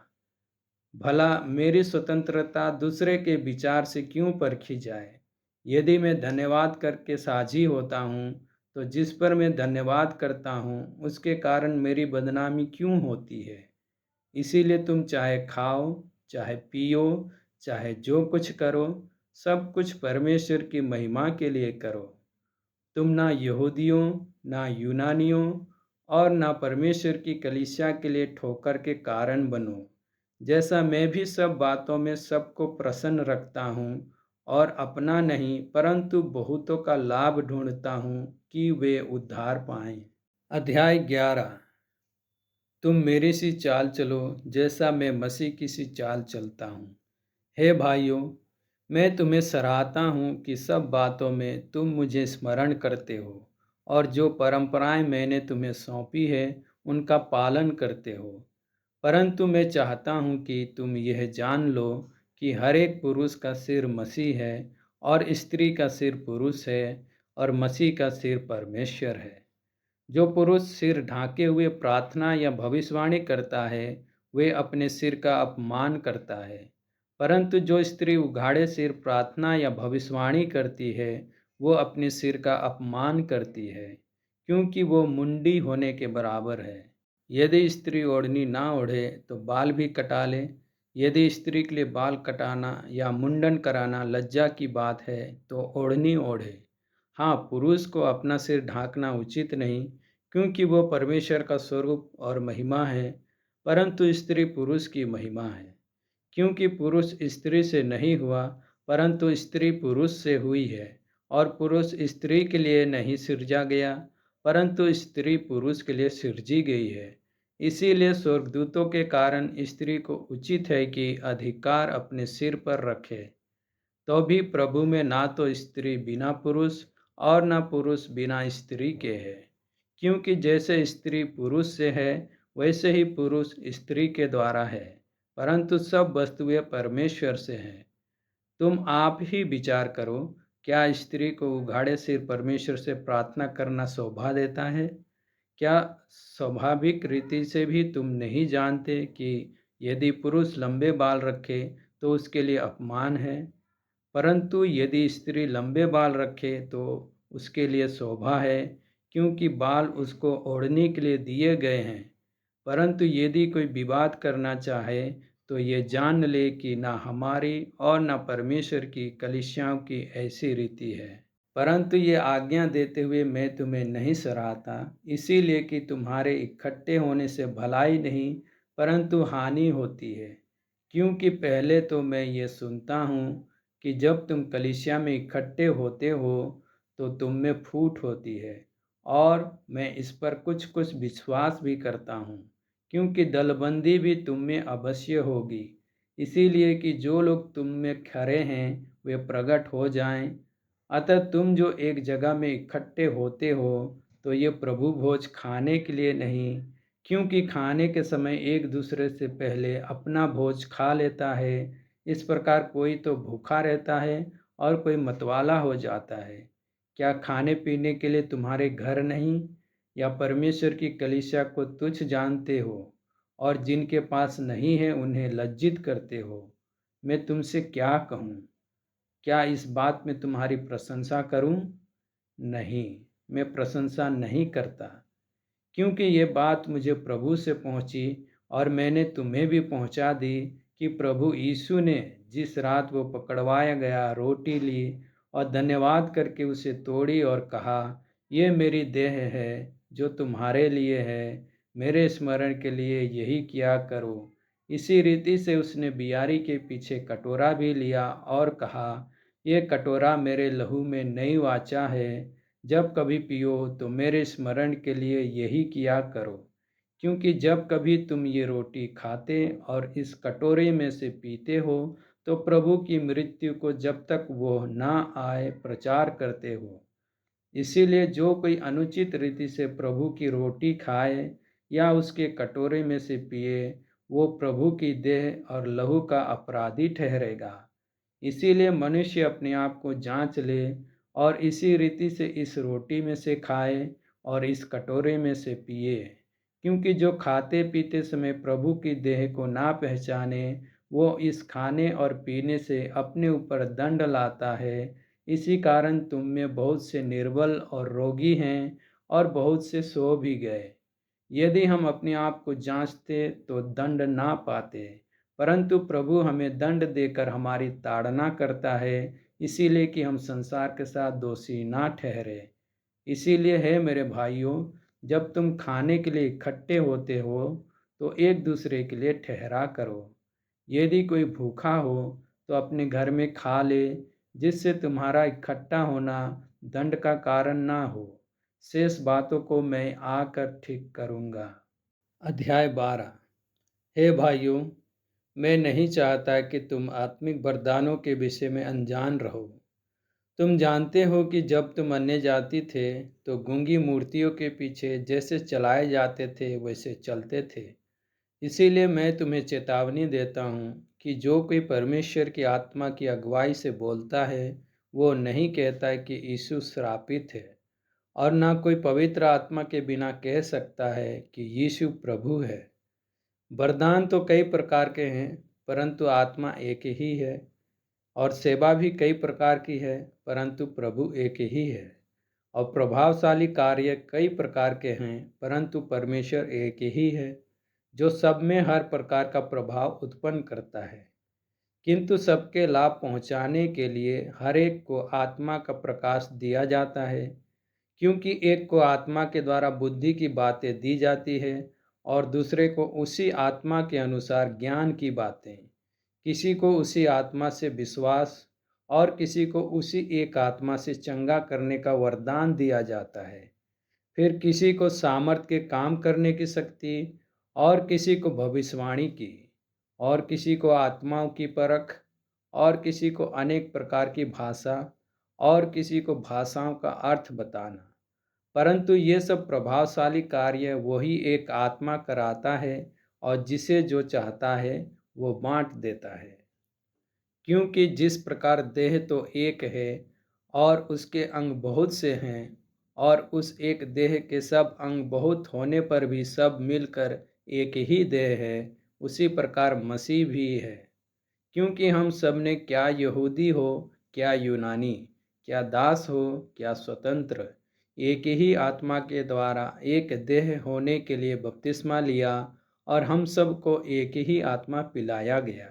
भला मेरी स्वतंत्रता दूसरे के विचार से क्यों परखी जाए? यदि मैं धन्यवाद करके साझी होता हूँ, तो जिस पर मैं धन्यवाद करता हूँ उसके कारण मेरी बदनामी क्यों होती है? इसीलिए तुम चाहे खाओ, चाहे पियो, चाहे जो कुछ करो, सब कुछ परमेश्वर की महिमा के लिए करो। तुम ना यहूदियों, ना यूनानियों और ना परमेश्वर की कलीसिया के लिए ठोकर के कारण बनो, जैसा मैं भी सब बातों में सबको प्रसन्न रखता हूँ और अपना नहीं परंतु बहुतों का लाभ ढूंढता हूँ कि वे उद्धार पाएं। अध्याय 11। तुम मेरी सी चाल चलो जैसा मैं मसीह की सी चाल चलता हूँ। हे भाइयों, मैं तुम्हें सराहता हूँ कि सब बातों में तुम मुझे स्मरण करते हो और जो परंपराएं मैंने तुम्हें सौंपी है उनका पालन करते हो। परंतु मैं चाहता हूँ कि तुम यह जान लो कि हर एक पुरुष का सिर मसीह है और स्त्री का सिर पुरुष है और मसीह का सिर परमेश्वर है। जो पुरुष सिर ढांके हुए प्रार्थना या भविष्यवाणी करता है वे अपने सिर का अपमान करता है, परंतु जो स्त्री उघाड़े सिर प्रार्थना या भविष्यवाणी करती है वो अपने सिर का अपमान करती है, क्योंकि वो मुंडी होने के बराबर है। यदि स्त्री ओढ़नी ना ओढ़े तो बाल भी कटा ले। यदि स्त्री के लिए बाल कटाना या मुंडन कराना लज्जा की बात है तो ओढ़नी ओढ़े। हाँ, पुरुष को अपना सिर ढांकना उचित नहीं, क्योंकि वो परमेश्वर का स्वरूप और महिमा है, परंतु स्त्री पुरुष की महिमा है। क्योंकि पुरुष स्त्री से नहीं हुआ, परंतु स्त्री पुरुष से हुई है, और पुरुष स्त्री के लिए नहीं सिरजा गया, परंतु स्त्री पुरुष के लिए सिरजी गई है। इसीलिए स्वर्गदूतों के कारण स्त्री को उचित है कि अधिकार अपने सिर पर रखे। तो भी प्रभु में ना तो स्त्री बिना पुरुष और ना पुरुष बिना स्त्री के है, क्योंकि जैसे स्त्री पुरुष से है वैसे ही पुरुष स्त्री के द्वारा है, परंतु सब वस्तुएं परमेश्वर से हैं। तुम आप ही विचार करो, क्या स्त्री को उघाड़े सिर परमेश्वर से प्रार्थना करना शोभा देता है? क्या स्वाभाविक रीति से भी तुम नहीं जानते कि यदि पुरुष लंबे बाल रखे तो उसके लिए अपमान है, परंतु यदि स्त्री लंबे बाल रखे तो उसके लिए शोभा है, क्योंकि बाल उसको ओढ़ने के लिए दिए गए हैं। परंतु यदि कोई विवाद करना चाहे तो ये जान ले कि ना हमारी और ना परमेश्वर की कलीसियाओं की ऐसी रीति है। परंतु ये आज्ञा देते हुए मैं तुम्हें नहीं सराहता, इसीलिए कि तुम्हारे इकट्ठे होने से भलाई नहीं परंतु हानि होती है। क्योंकि पहले तो मैं ये सुनता हूँ कि जब तुम कलीसिया में इकट्ठे होते हो तो तुम में फूट होती है, और मैं इस पर कुछ कुछ विश्वास भी करता हूँ, क्योंकि दलबंदी भी तुम में अवश्य होगी, इसीलिए कि जो लोग तुम में खरे हैं वे प्रकट हो जाएं। अतः तुम जो एक जगह में इकट्ठे होते हो तो ये प्रभु भोज खाने के लिए नहीं, क्योंकि खाने के समय एक दूसरे से पहले अपना भोज खा लेता है। इस प्रकार कोई तो भूखा रहता है और कोई मतवाला हो जाता है। क्या खाने पीने के लिए तुम्हारे घर नहीं? या परमेश्वर की कलीसिया को तुच्छ जानते हो और जिनके पास नहीं है उन्हें लज्जित करते हो? मैं तुमसे क्या कहूँ? क्या इस बात में तुम्हारी प्रशंसा करूं? नहीं, मैं प्रशंसा नहीं करता, क्योंकि ये बात मुझे प्रभु से पहुंची और मैंने तुम्हें भी पहुंचा दी कि प्रभु यीशु ने जिस रात वो पकड़वाया गया रोटी ली और धन्यवाद करके उसे तोड़ी और कहा, ये मेरी देह है जो तुम्हारे लिए है, मेरे स्मरण के लिए यही किया करो। इसी रीति से उसने बियारी के पीछे कटोरा भी लिया और कहा, ये कटोरा मेरे लहू में नई वाचा है, जब कभी पियो तो मेरे स्मरण के लिए यही किया करो। क्योंकि जब कभी तुम ये रोटी खाते और इस कटोरे में से पीते हो तो प्रभु की मृत्यु को जब तक वो ना आए प्रचार करते हो। इसीलिए जो कोई अनुचित रीति से प्रभु की रोटी खाए या उसके कटोरे में से पिए वो प्रभु की देह और लहू का अपराधी ठहरेगा। इसीलिए मनुष्य अपने आप को जांच ले और इसी रीति से इस रोटी में से खाए और इस कटोरे में से पिए, क्योंकि जो खाते पीते समय प्रभु की देह को ना पहचाने वो इस खाने और पीने से अपने ऊपर दंड लाता है। इसी कारण तुम में बहुत से निर्बल और रोगी हैं और बहुत से सो भी गए। यदि हम अपने आप को जांचते तो दंड ना पाते, परंतु प्रभु हमें दंड देकर हमारी ताड़ना करता है, इसीलिए कि हम संसार के साथ दोषी ना ठहरे। इसीलिए है मेरे भाइयों, जब तुम खाने के लिए इकट्ठे होते हो तो एक दूसरे के लिए ठहरा करो। यदि कोई भूखा हो तो अपने घर में खा ले, जिससे तुम्हारा इकट्ठा होना दंड का कारण ना हो। शेष बातों को मैं आकर ठीक करूँगा। अध्याय 12। हे भाइयों, मैं नहीं चाहता कि तुम आत्मिक वरदानों के विषय में अनजान रहो। तुम जानते हो कि जब तुम अन्य जाति थे तो गूंगी मूर्तियों के पीछे जैसे चलाए जाते थे वैसे चलते थे। इसीलिए मैं तुम्हें चेतावनी देता हूँ कि जो कोई परमेश्वर की आत्मा की अगुवाई से बोलता है, वो नहीं कहता कि यीशु श्रापित है, और ना कोई पवित्र आत्मा के बिना कह सकता है कि यीशु प्रभु है। वरदान तो कई प्रकार के हैं, परंतु आत्मा एक ही है। और सेवा भी कई प्रकार की है, परंतु प्रभु एक ही है। और प्रभावशाली कार्य कई प्रकार के हैं, परंतु परमेश्वर एक ही है, जो सब में हर प्रकार का प्रभाव उत्पन्न करता है। किंतु सबके लाभ पहुंचाने के लिए हर एक को आत्मा का प्रकाश दिया जाता है, क्योंकि एक को आत्मा के द्वारा बुद्धि की बातें दी जाती है और दूसरे को उसी आत्मा के अनुसार ज्ञान की बातें। किसी को उसी आत्मा से विश्वास और किसी को उसी एक आत्मा से चंगा करने का वरदान दिया जाता है। फिर किसी को सामर्थ के काम करने की शक्ति, और किसी को भविष्यवाणी की, और किसी को आत्माओं की परख, और किसी को अनेक प्रकार की भाषा, और किसी को भाषाओं का अर्थ बताना। परंतु ये सब प्रभावशाली कार्य वही एक आत्मा कराता है, और जिसे जो चाहता है वो बांट देता है। क्योंकि जिस प्रकार देह तो एक है और उसके अंग बहुत से हैं, और उस एक देह के सब अंग बहुत होने पर भी सब मिलकर एक ही देह है, उसी प्रकार मसीह भी है। क्योंकि हम सब ने, क्या यहूदी हो क्या यूनानी, क्या दास हो क्या स्वतंत्र, एक ही आत्मा के द्वारा एक देह होने के लिए बपतिस्मा लिया, और हम सब को एक ही आत्मा पिलाया गया।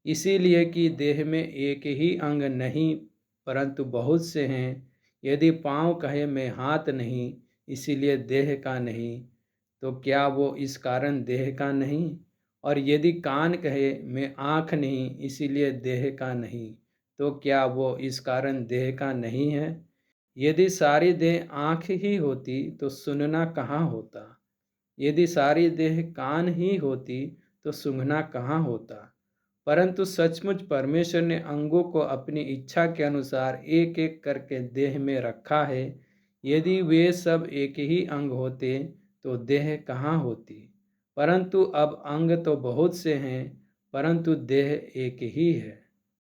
इसीलिए कि देह में एक ही अंग नहीं, परंतु बहुत से हैं। यदि पाँव कहे मैं हाथ नहीं, इसीलिए देह का नहीं, तो क्या वो इस कारण देह का नहीं? और यदि कान कहे मैं आँख नहीं, इसीलिए देह का नहीं, तो क्या वो इस कारण देह का नहीं है? यदि सारी देह आँख ही होती तो सुनना कहाँ होता? यदि सारी देह कान ही होती तो सूंघना कहाँ होता? परंतु सचमुच परमेश्वर ने अंगों को अपनी इच्छा के अनुसार एक एक करके देह में रखा है। यदि वे सब एक ही अंग होते तो देह कहाँ होती? परंतु अब अंग तो बहुत से हैं, परंतु देह एक ही है।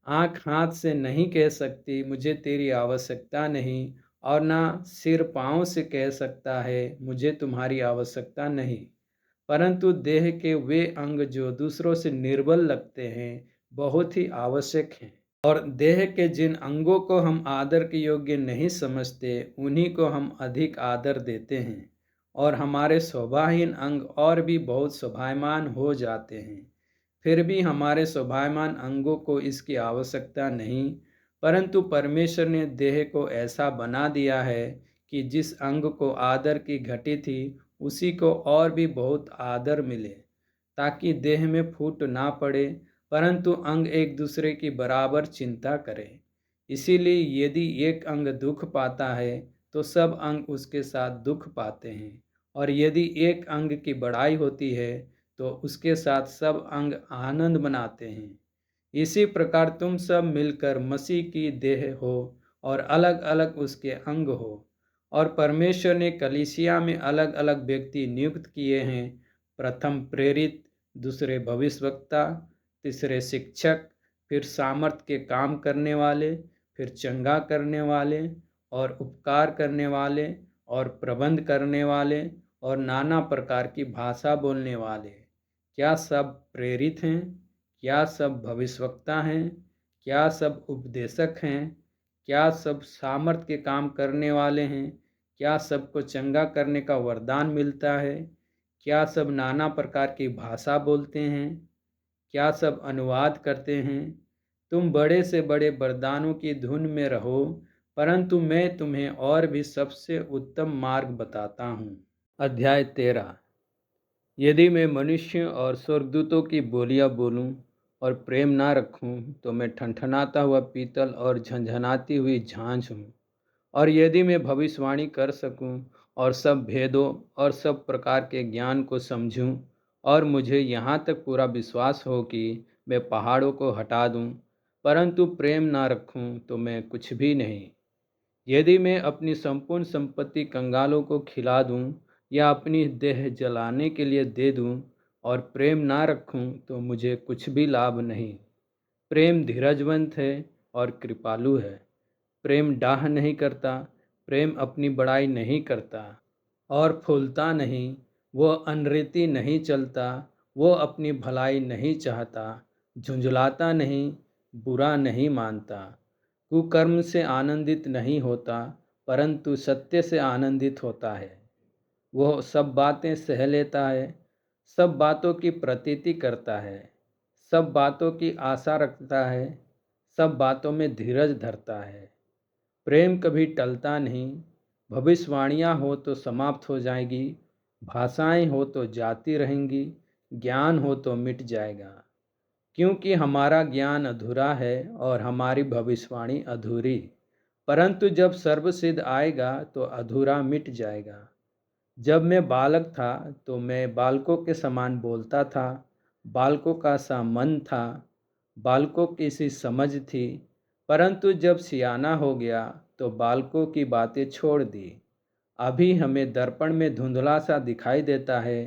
आँख हाथ से नहीं कह सकती मुझे तेरी आवश्यकता नहीं, और ना सिर पाँव से कह सकता है मुझे तुम्हारी आवश्यकता नहीं। परंतु देह के वे अंग जो दूसरों से निर्बल लगते हैं, बहुत ही आवश्यक हैं। और देह के जिन अंगों को हम आदर के योग्य नहीं समझते, उन्हीं को हम अधिक आदर देते हैं। और हमारे शोभाहीन अंग और भी बहुत शोभायमान हो जाते हैं। फिर भी हमारे शोभायमान अंगों को इसकी आवश्यकता नहीं, परंतु परमेश्वर ने देह को ऐसा बना दिया है कि जिस अंग को आदर की घटी थी, उसी को और भी बहुत आदर मिले, ताकि देह में फूट ना पड़े, परंतु अंग एक दूसरे की बराबर चिंता करें। इसीलिए यदि एक अंग दुख पाता है तो सब अंग उसके साथ दुख पाते हैं, और यदि एक अंग की बढ़ाई होती है तो उसके साथ सब अंग आनंद मनाते हैं। इसी प्रकार तुम सब मिलकर मसीह की देह हो, और अलग अलग उसके अंग हो। और परमेश्वर ने कलीसिया में अलग अलग व्यक्ति नियुक्त किए हैं, प्रथम प्रेरित, दूसरे भविष्यवक्ता, तीसरे शिक्षक, फिर सामर्थ के काम करने वाले, फिर चंगा करने वाले, और उपकार करने वाले, और प्रबंध करने वाले, और नाना प्रकार की भाषा बोलने वाले। क्या सब प्रेरित हैं? क्या सब भविष्यवक्ता हैं? क्या सब उपदेशक हैं? क्या सब सामर्थ के काम करने वाले हैं? क्या सबको चंगा करने का वरदान मिलता है? क्या सब नाना प्रकार की भाषा बोलते हैं? क्या सब अनुवाद करते हैं? तुम बड़े से बड़े वरदानों की धुन में रहो, परंतु मैं तुम्हें और भी सबसे उत्तम मार्ग बताता हूँ। अध्याय 13। यदि मैं मनुष्य और स्वर्गदूतों की बोलियां बोलूं और प्रेम ना रखूं, तो मैं ठनठनाता हुआ पीतल और झंझनाती हुई झांझ हूँ। और यदि मैं भविष्यवाणी कर सकूं और सब भेदों और सब प्रकार के ज्ञान को समझूं, और मुझे यहाँ तक पूरा विश्वास हो कि मैं पहाड़ों को हटा दूं, परंतु प्रेम ना रखूं, तो मैं कुछ भी नहीं। यदि मैं अपनी संपूर्ण संपत्ति कंगालों को खिला दूं या अपनी देह जलाने के लिए दे दूं और प्रेम ना रखूं, तो मुझे कुछ भी लाभ नहीं। प्रेम धीरजवंत है और कृपालु है। प्रेम डाह नहीं करता, प्रेम अपनी बड़ाई नहीं करता और फूलता नहीं। वो अनरीति नहीं चलता, वो अपनी भलाई नहीं चाहता, झुंझलाता नहीं, बुरा नहीं मानता, कुकर्म से आनंदित नहीं होता, परंतु सत्य से आनंदित होता है। वह सब बातें सह लेता है, सब बातों की प्रतीति करता है, सब बातों की आशा रखता है, सब बातों में धीरज धरता है। प्रेम कभी टलता नहीं। भविष्यवाणियाँ हो तो समाप्त हो जाएगी, भाषाएं हो तो जाती रहेंगी, ज्ञान हो तो मिट जाएगा। क्योंकि हमारा ज्ञान अधूरा है और हमारी भविष्यवाणी अधूरी। परंतु जब सर्वसिद्ध आएगा तो अधूरा मिट जाएगा। जब मैं बालक था तो मैं बालकों के समान बोलता था, बालकों का सा मन था, बालकों की सी समझ थी। परंतु जब सियाना हो गया तो बालकों की बातें छोड़ दी। अभी हमें दर्पण में धुंधला सा दिखाई देता है,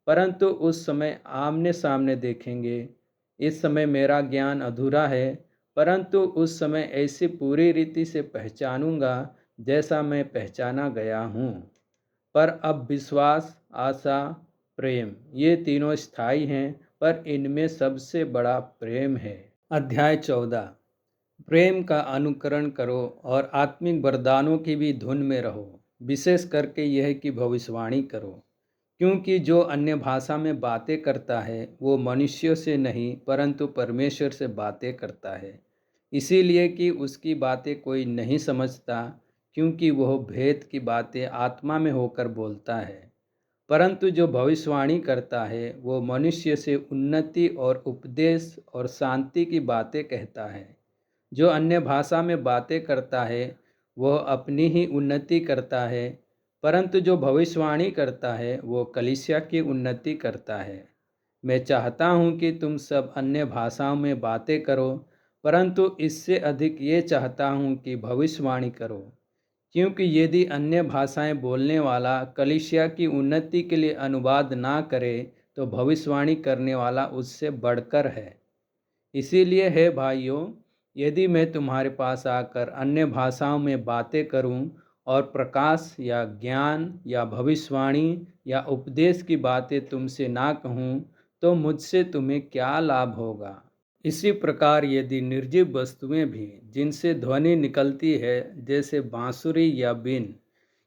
परंतु उस समय आमने सामने देखेंगे। इस समय मेरा ज्ञान अधूरा है, परंतु उस समय ऐसी पूरी रीति से पहचानूंगा जैसा मैं पहचाना गया हूँ। पर अब विश्वास, आशा, प्रेम, ये तीनों स्थायी हैं, पर इनमें सबसे बड़ा प्रेम है। अध्याय 14। प्रेम का अनुकरण करो और आत्मिक वरदानों की भी धुन में रहो, विशेष करके यह कि भविष्यवाणी करो। क्योंकि जो अन्य भाषा में बातें करता है वो मनुष्यों से नहीं परंतु परमेश्वर से बातें करता है, इसीलिए कि उसकी बातें कोई नहीं समझता, क्योंकि वह भेद की बातें आत्मा में होकर बोलता है। परंतु जो भविष्यवाणी करता है वो मनुष्य से उन्नति और उपदेश और शांति की बातें कहता है। जो अन्य भाषा में बातें करता है वह अपनी ही उन्नति करता है, परंतु जो भविष्यवाणी करता है वो कलीसिया की उन्नति करता है। मैं चाहता हूँ कि तुम सब अन्य भाषाओं में बातें करो, परंतु इससे अधिक ये चाहता हूँ कि भविष्यवाणी करो। क्योंकि यदि अन्य भाषाएं बोलने वाला कलीसिया की उन्नति के लिए अनुवाद ना करे, तो भविष्यवाणी करने वाला उससे बढ़कर है। इसीलिए है भाइयों, यदि मैं तुम्हारे पास आकर अन्य भाषाओं में बातें करूं और प्रकाश या ज्ञान या भविष्यवाणी या उपदेश की बातें तुमसे ना कहूं, तो मुझसे तुम्हें क्या लाभ होगा। इसी प्रकार यदि निर्जीव वस्तुएं भी जिनसे ध्वनि निकलती है, जैसे बांसुरी या बीन,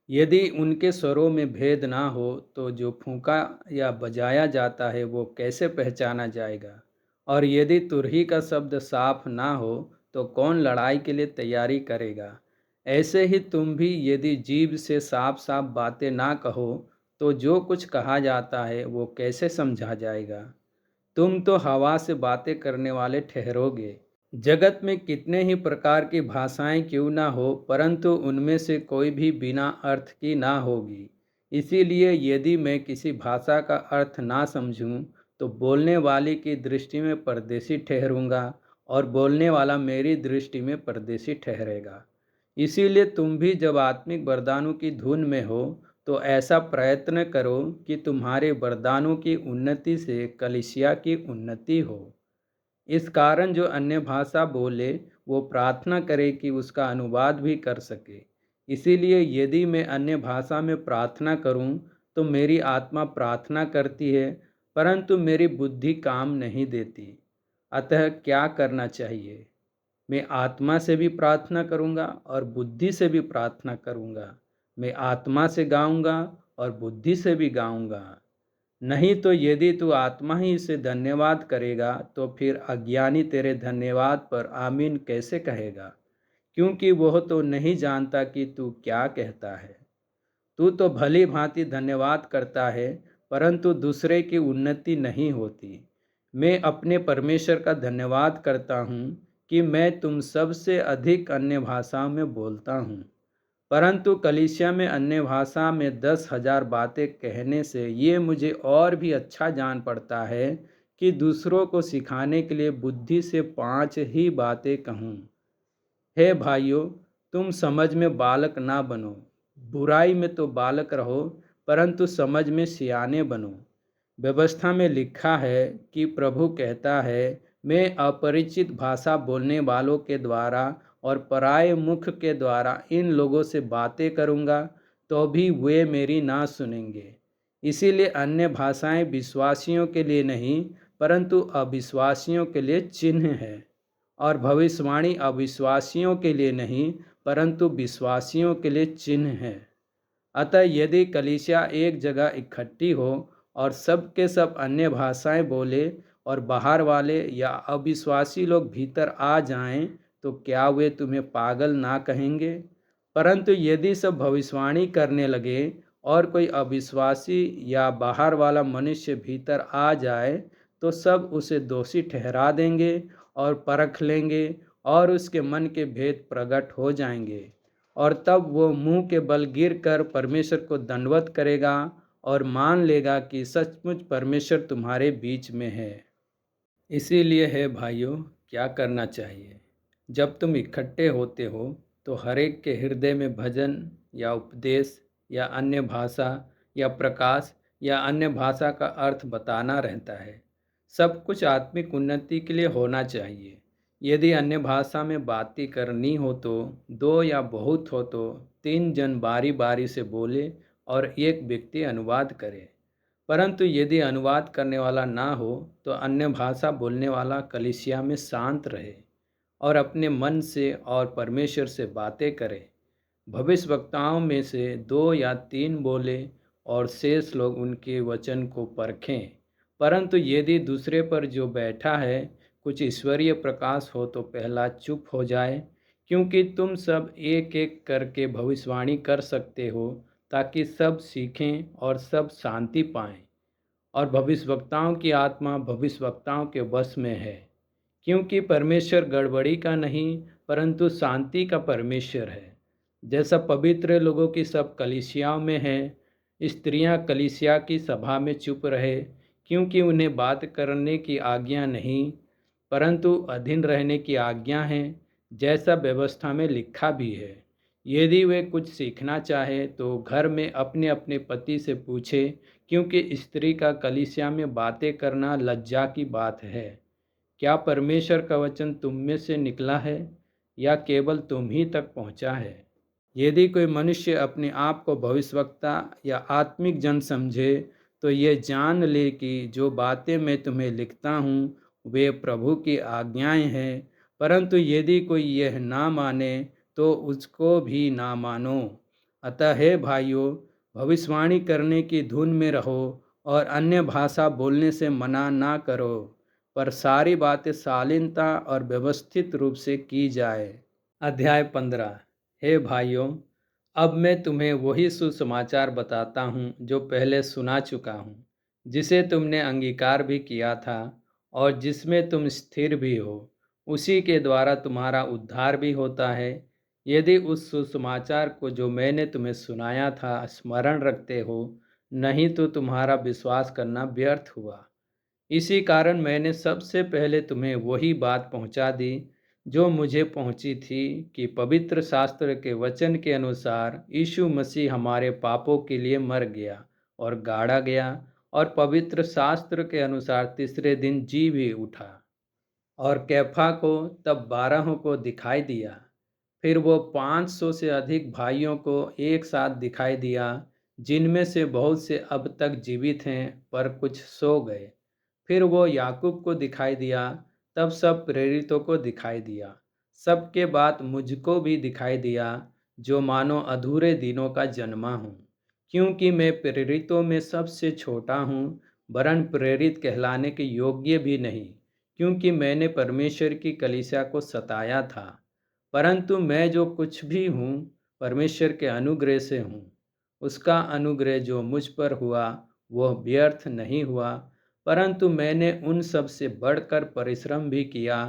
यदि उनके स्वरों में भेद ना हो, तो जो फूंका या बजाया जाता है वो कैसे पहचाना जाएगा। और यदि तुरही का शब्द साफ ना हो, तो कौन लड़ाई के लिए तैयारी करेगा। ऐसे ही तुम भी यदि जीभ से साफ साफ बातें ना कहो, तो जो कुछ कहा जाता है वो कैसे समझा जाएगा। तुम तो हवा से बातें करने वाले ठहरोगे। जगत में कितने ही प्रकार की भाषाएं क्यों ना हो, परंतु उनमें से कोई भी बिना अर्थ की ना होगी। इसीलिए यदि मैं किसी भाषा का अर्थ ना समझूं, तो बोलने वाले की दृष्टि में परदेशी ठहरूंगा और बोलने वाला मेरी दृष्टि में परदेशी ठहरेगा। इसीलिए तुम भी जब आत्मिक वरदानों की धुन में हो, तो ऐसा प्रयत्न करो कि तुम्हारे वरदानों की उन्नति से कलीसिया की उन्नति हो। इस कारण जो अन्य भाषा बोले वो प्रार्थना करे कि उसका अनुवाद भी कर सके। इसीलिए यदि मैं अन्य भाषा में प्रार्थना करूं, तो मेरी आत्मा प्रार्थना करती है, परंतु मेरी बुद्धि काम नहीं देती। अतः क्या करना चाहिए। मैं आत्मा से भी प्रार्थना करूंगा और बुद्धि से भी प्रार्थना करूंगा। मैं आत्मा से गाऊंगा और बुद्धि से भी गाऊंगा। नहीं तो यदि तू आत्मा ही से धन्यवाद करेगा, तो फिर अज्ञानी तेरे धन्यवाद पर आमीन कैसे कहेगा। क्योंकि वह तो नहीं जानता कि तू क्या कहता है। तू तो भली भांति धन्यवाद करता है, परंतु दूसरे की उन्नति नहीं होती। मैं अपने परमेश्वर का धन्यवाद करता हूँ कि मैं तुम सबसे अधिक अन्य भाषाओं में बोलता हूँ, परंतु कलीसिया में अन्य भाषा में 10,000 बातें कहने से ये मुझे और भी अच्छा जान पड़ता है कि दूसरों को सिखाने के लिए बुद्धि से 5 ही बातें कहूँ। हे भाइयों, तुम समझ में बालक ना बनो, बुराई में तो बालक रहो, परंतु समझ में सियाने बनो। व्यवस्था में लिखा है कि प्रभु कहता है, मैं अपरिचित भाषा बोलने वालों के द्वारा और पराये मुख के द्वारा इन लोगों से बातें करूँगा, तो भी वे मेरी ना सुनेंगे। इसीलिए अन्य भाषाएं विश्वासियों के लिए नहीं, परंतु अविश्वासियों के लिए चिन्ह है, और भविष्यवाणी अविश्वासियों के लिए नहीं, परंतु विश्वासियों के लिए चिन्ह है। अतः यदि कलीसिया एक जगह इकट्ठी हो और सब के सब अन्य भाषाएं बोले और बाहर वाले या अविश्वासी लोग भीतर आ जाएं, तो क्या वे तुम्हें पागल ना कहेंगे? परंतु यदि सब भविष्यवाणी करने लगे और कोई अविश्वासी या बाहर वाला मनुष्य भीतर आ जाए, तो सब उसे दोषी ठहरा देंगे और परख लेंगे, और उसके मन के भेद प्रकट हो जाएंगे, और तब वो मुंह के बल गिरकर परमेश्वर को दंडवत करेगा और मान लेगा कि सचमुच परमेश्वर तुम्हारे बीच में है। इसीलिए है भाइयों, क्या करना चाहिए? जब तुम इकट्ठे होते हो तो हर एक के हृदय में भजन या उपदेश या अन्य भाषा या प्रकाश या अन्य भाषा का अर्थ बताना रहता है। सब कुछ आत्मिक उन्नति के लिए होना चाहिए। यदि अन्य भाषा में बातें करनी हो तो 2 या बहुत हो तो 3 जन बारी बारी से बोले और एक व्यक्ति अनुवाद करे। परंतु यदि अनुवाद करने वाला ना हो तो अन्य भाषा बोलने वाला कलीसिया में शांत रहे और अपने मन से और परमेश्वर से बातें करे। भविष्यवक्ताओं में से 2 या 3 बोले और शेष लोग उनके वचन को परखें। परंतु यदि दूसरे पर जो बैठा है कुछ ईश्वरीय प्रकाश हो तो पहला चुप हो जाए, क्योंकि तुम सब एक एक करके भविष्यवाणी कर सकते हो, ताकि सब सीखें और सब शांति पाएं। और भविष्यवक्ताओं की आत्मा भविष्यवक्ताओं के वश में है, क्योंकि परमेश्वर गड़बड़ी का नहीं परंतु शांति का परमेश्वर है। जैसा पवित्र लोगों की सब कलीसियाओं में है, स्त्रियां कलीसिया की सभा में चुप रहे, क्योंकि उन्हें बात करने की आज्ञा नहीं परंतु अधीन रहने की आज्ञा है, जैसा व्यवस्था में लिखा भी है। यदि वे कुछ सीखना चाहे तो घर में अपने अपने पति से पूछे, क्योंकि स्त्री का कलीसिया में बातें करना लज्जा की बात है। क्या परमेश्वर का वचन तुम में से निकला है या केवल तुम ही तक पहुंचा है? यदि कोई मनुष्य अपने आप को भविष्यवक्ता या आत्मिक जन समझे तो ये जान ले कि जो बातें मैं तुम्हें लिखता हूँ वे प्रभु की आज्ञाएं हैं। परंतु यदि कोई यह ना माने तो उसको भी ना मानो। अतः हे भाइयों, भविष्यवाणी करने की धुन में रहो और अन्य भाषा बोलने से मना ना करो, पर सारी बातें शालीनता और व्यवस्थित रूप से की जाए। अध्याय 15। हे भाइयों, अब मैं तुम्हें वही सुसमाचार बताता हूँ जो पहले सुना चुका हूँ, जिसे तुमने अंगीकार भी किया था और जिसमें तुम स्थिर भी हो। उसी के द्वारा तुम्हारा उद्धार भी होता है, यदि उस सुसमाचार को जो मैंने तुम्हें सुनाया था स्मरण रखते हो। नहीं तो तुम्हारा विश्वास करना व्यर्थ हुआ। इसी कारण मैंने सबसे पहले तुम्हें वही बात पहुंचा दी जो मुझे पहुंची थी, कि पवित्र शास्त्र के वचन के अनुसार यीशु मसीह हमारे पापों के लिए मर गया और गाड़ा गया, और पवित्र शास्त्र के अनुसार तीसरे दिन जी भी उठा। और कैफा को तब 12 को दिखाई दिया। फिर वो 500 से अधिक भाइयों को एक साथ दिखाई दिया, जिनमें से बहुत से अब तक जीवित हैं पर कुछ सो गए। फिर वो याकूब को दिखाई दिया, तब सब प्रेरितों को दिखाई दिया। सबके बाद मुझको भी दिखाई दिया, जो मानो अधूरे दिनों का जन्मा हूँ, क्योंकि मैं प्रेरितों में सबसे छोटा हूँ, वरन प्रेरित कहलाने के योग्य भी नहीं, क्योंकि मैंने परमेश्वर की कलीसिया को सताया था। परंतु मैं जो कुछ भी हूँ परमेश्वर के अनुग्रह से हूँ। उसका अनुग्रह जो मुझ पर हुआ वह व्यर्थ नहीं हुआ, परंतु मैंने उन सब से बढ़कर परिश्रम भी किया,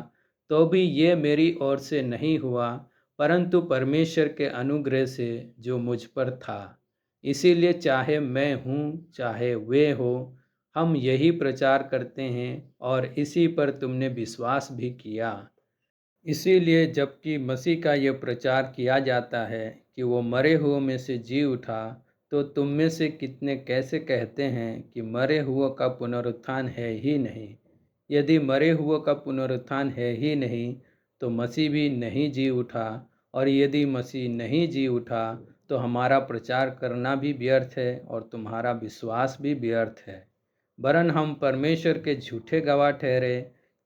तो भी ये मेरी ओर से नहीं हुआ, परंतु परमेश्वर के अनुग्रह से जो मुझ पर था। इसीलिए चाहे मैं हूँ चाहे वे हो, हम यही प्रचार करते हैं और इसी पर तुमने विश्वास भी किया। इसीलिए जबकि मसीह का यह प्रचार किया जाता है कि वो मरे हुओं में से जी उठा, तो तुम में से कितने कैसे कहते हैं कि मरे हुओं का पुनरुत्थान है ही नहीं। यदि मरे हुओं का पुनरुत्थान है ही नहीं, तो मसीह भी नहीं जी उठा, और यदि मसीह नहीं जी उठा, तो हमारा प्रचार करना भी व्यर्थ है और तुम्हारा विश्वास भी व्यर्थ है। वरन हम परमेश्वर के झूठे गवाह ठहरे,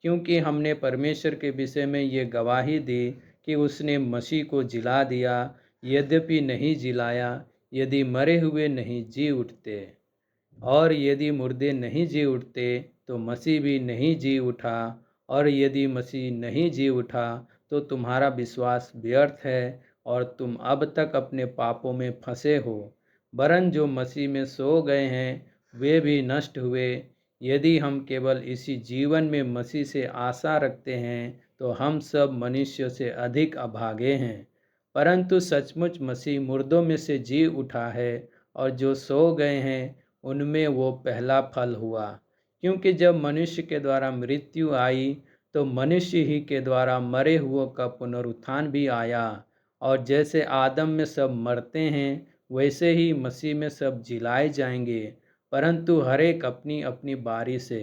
क्योंकि हमने परमेश्वर के विषय में ये गवाही दी कि उसने मसीह को जिला दिया, यद्यपि नहीं जिलाया, यदि मरे हुए नहीं जी उठते। और यदि मुर्दे नहीं जी उठते, तो मसीह भी नहीं जी उठा, और यदि मसीह नहीं जी उठा, तो तुम्हारा विश्वास व्यर्थ है और तुम अब तक अपने पापों में फंसे हो। वरन जो मसीह में सो गए हैं वे भी नष्ट हुए। यदि हम केवल इसी जीवन में मसीह से आशा रखते हैं, तो हम सब मनुष्यों से अधिक अभागे हैं। परंतु सचमुच मसीह मुर्दों में से जी उठा है, और जो सो गए हैं उनमें वो पहला फल हुआ। क्योंकि जब मनुष्य के द्वारा मृत्यु आई, तो मनुष्य ही के द्वारा मरे हुओं का पुनरुत्थान भी आया। और जैसे आदम में सब मरते हैं, वैसे ही मसीह में सब जिलाए जाएंगे, परंतु हर एक अपनी अपनी बारी से।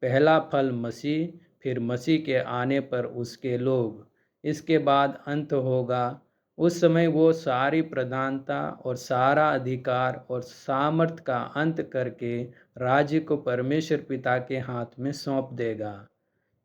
पहला फल मसीह, फिर मसीह के आने पर उसके लोग। इसके बाद अंत होगा। उस समय वो सारी प्रधानता और सारा अधिकार और सामर्थ का अंत करके राज्य को परमेश्वर पिता के हाथ में सौंप देगा।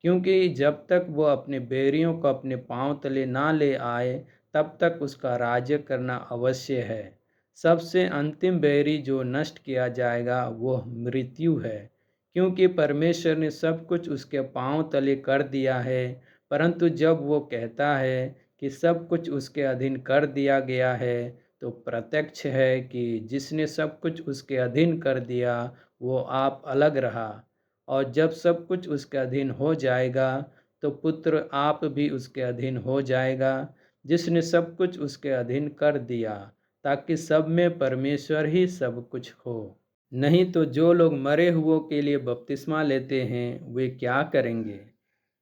क्योंकि जब तक वो अपने बैरियों को अपने पांव तले ना ले आए, तब तक उसका राज्य करना अवश्य है। सबसे अंतिम बैरी जो नष्ट किया जाएगा वह मृत्यु है, क्योंकि परमेश्वर ने सब कुछ उसके पांव तले कर दिया है। परंतु जब वो कहता है कि सब कुछ उसके अधीन कर दिया गया है, तो प्रत्यक्ष है कि जिसने सब कुछ उसके अधीन कर दिया वो आप अलग रहा। और जब सब कुछ उसके अधीन हो जाएगा, तो पुत्र आप भी उसके अधीन हो जाएगा, जिसने सब कुछ उसके अधीन कर दिया, ताकि सब में परमेश्वर ही सब कुछ हो। नहीं तो जो लोग मरे हुओं के लिए बपतिस्मा लेते हैं वे क्या करेंगे?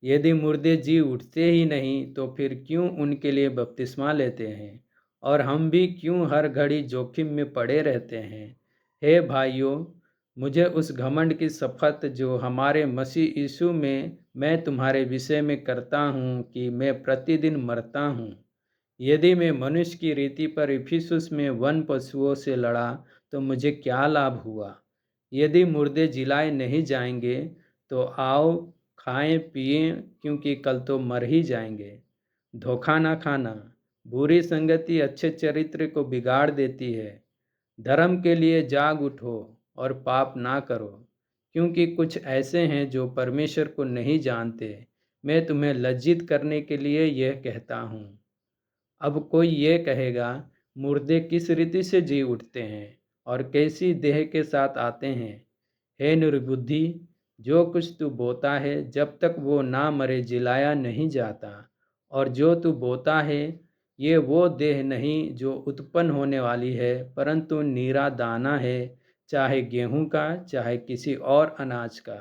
यदि मुर्दे जी उठते ही नहीं, तो फिर क्यों उनके लिए बपतिस्मा लेते हैं? और हम भी क्यों हर घड़ी जोखिम में पड़े रहते हैं? हे भाइयों, मुझे उस घमंड की शपथ जो हमारे मसीह यीशु में मैं तुम्हारे विषय में करता हूँ कि मैं प्रतिदिन मरता हूँ। यदि मैं मनुष्य की रीति पर इफिसुस में वन पशुओं से लड़ा, तो मुझे क्या लाभ हुआ? यदि मुर्दे जिलाए नहीं जाएंगे, तो आओ खाएं पिएं, क्योंकि कल तो मर ही जाएंगे। धोखा ना खाना। बुरी संगति अच्छे चरित्र को बिगाड़ देती है। धर्म के लिए जाग उठो और पाप ना करो, क्योंकि कुछ ऐसे हैं जो परमेश्वर को नहीं जानते। मैं तुम्हें लज्जित करने के लिए यह कहता हूँ। अब कोई ये कहेगा, मुर्दे किस रीति से जी उठते हैं और कैसी देह के साथ आते हैं? हे निर्बुद्धि, जो कुछ तू बोता है जब तक वो ना मरे जिलाया नहीं जाता। और जो तू बोता है ये वो देह नहीं जो उत्पन्न होने वाली है, परंतु नीरा दाना है, चाहे गेहूं का चाहे किसी और अनाज का।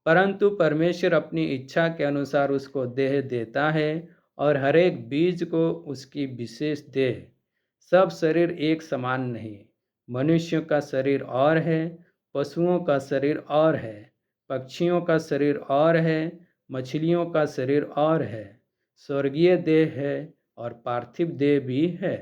परंतु परमेश्वर अपनी इच्छा के अनुसार उसको देह देता है, और हर एक बीज को उसकी विशेष देह। सब शरीर एक समान नहीं। मनुष्यों का शरीर और है, पशुओं का शरीर और है, पक्षियों का शरीर और है, मछलियों का शरीर और है। स्वर्गीय देह है और पार्थिव देह भी है,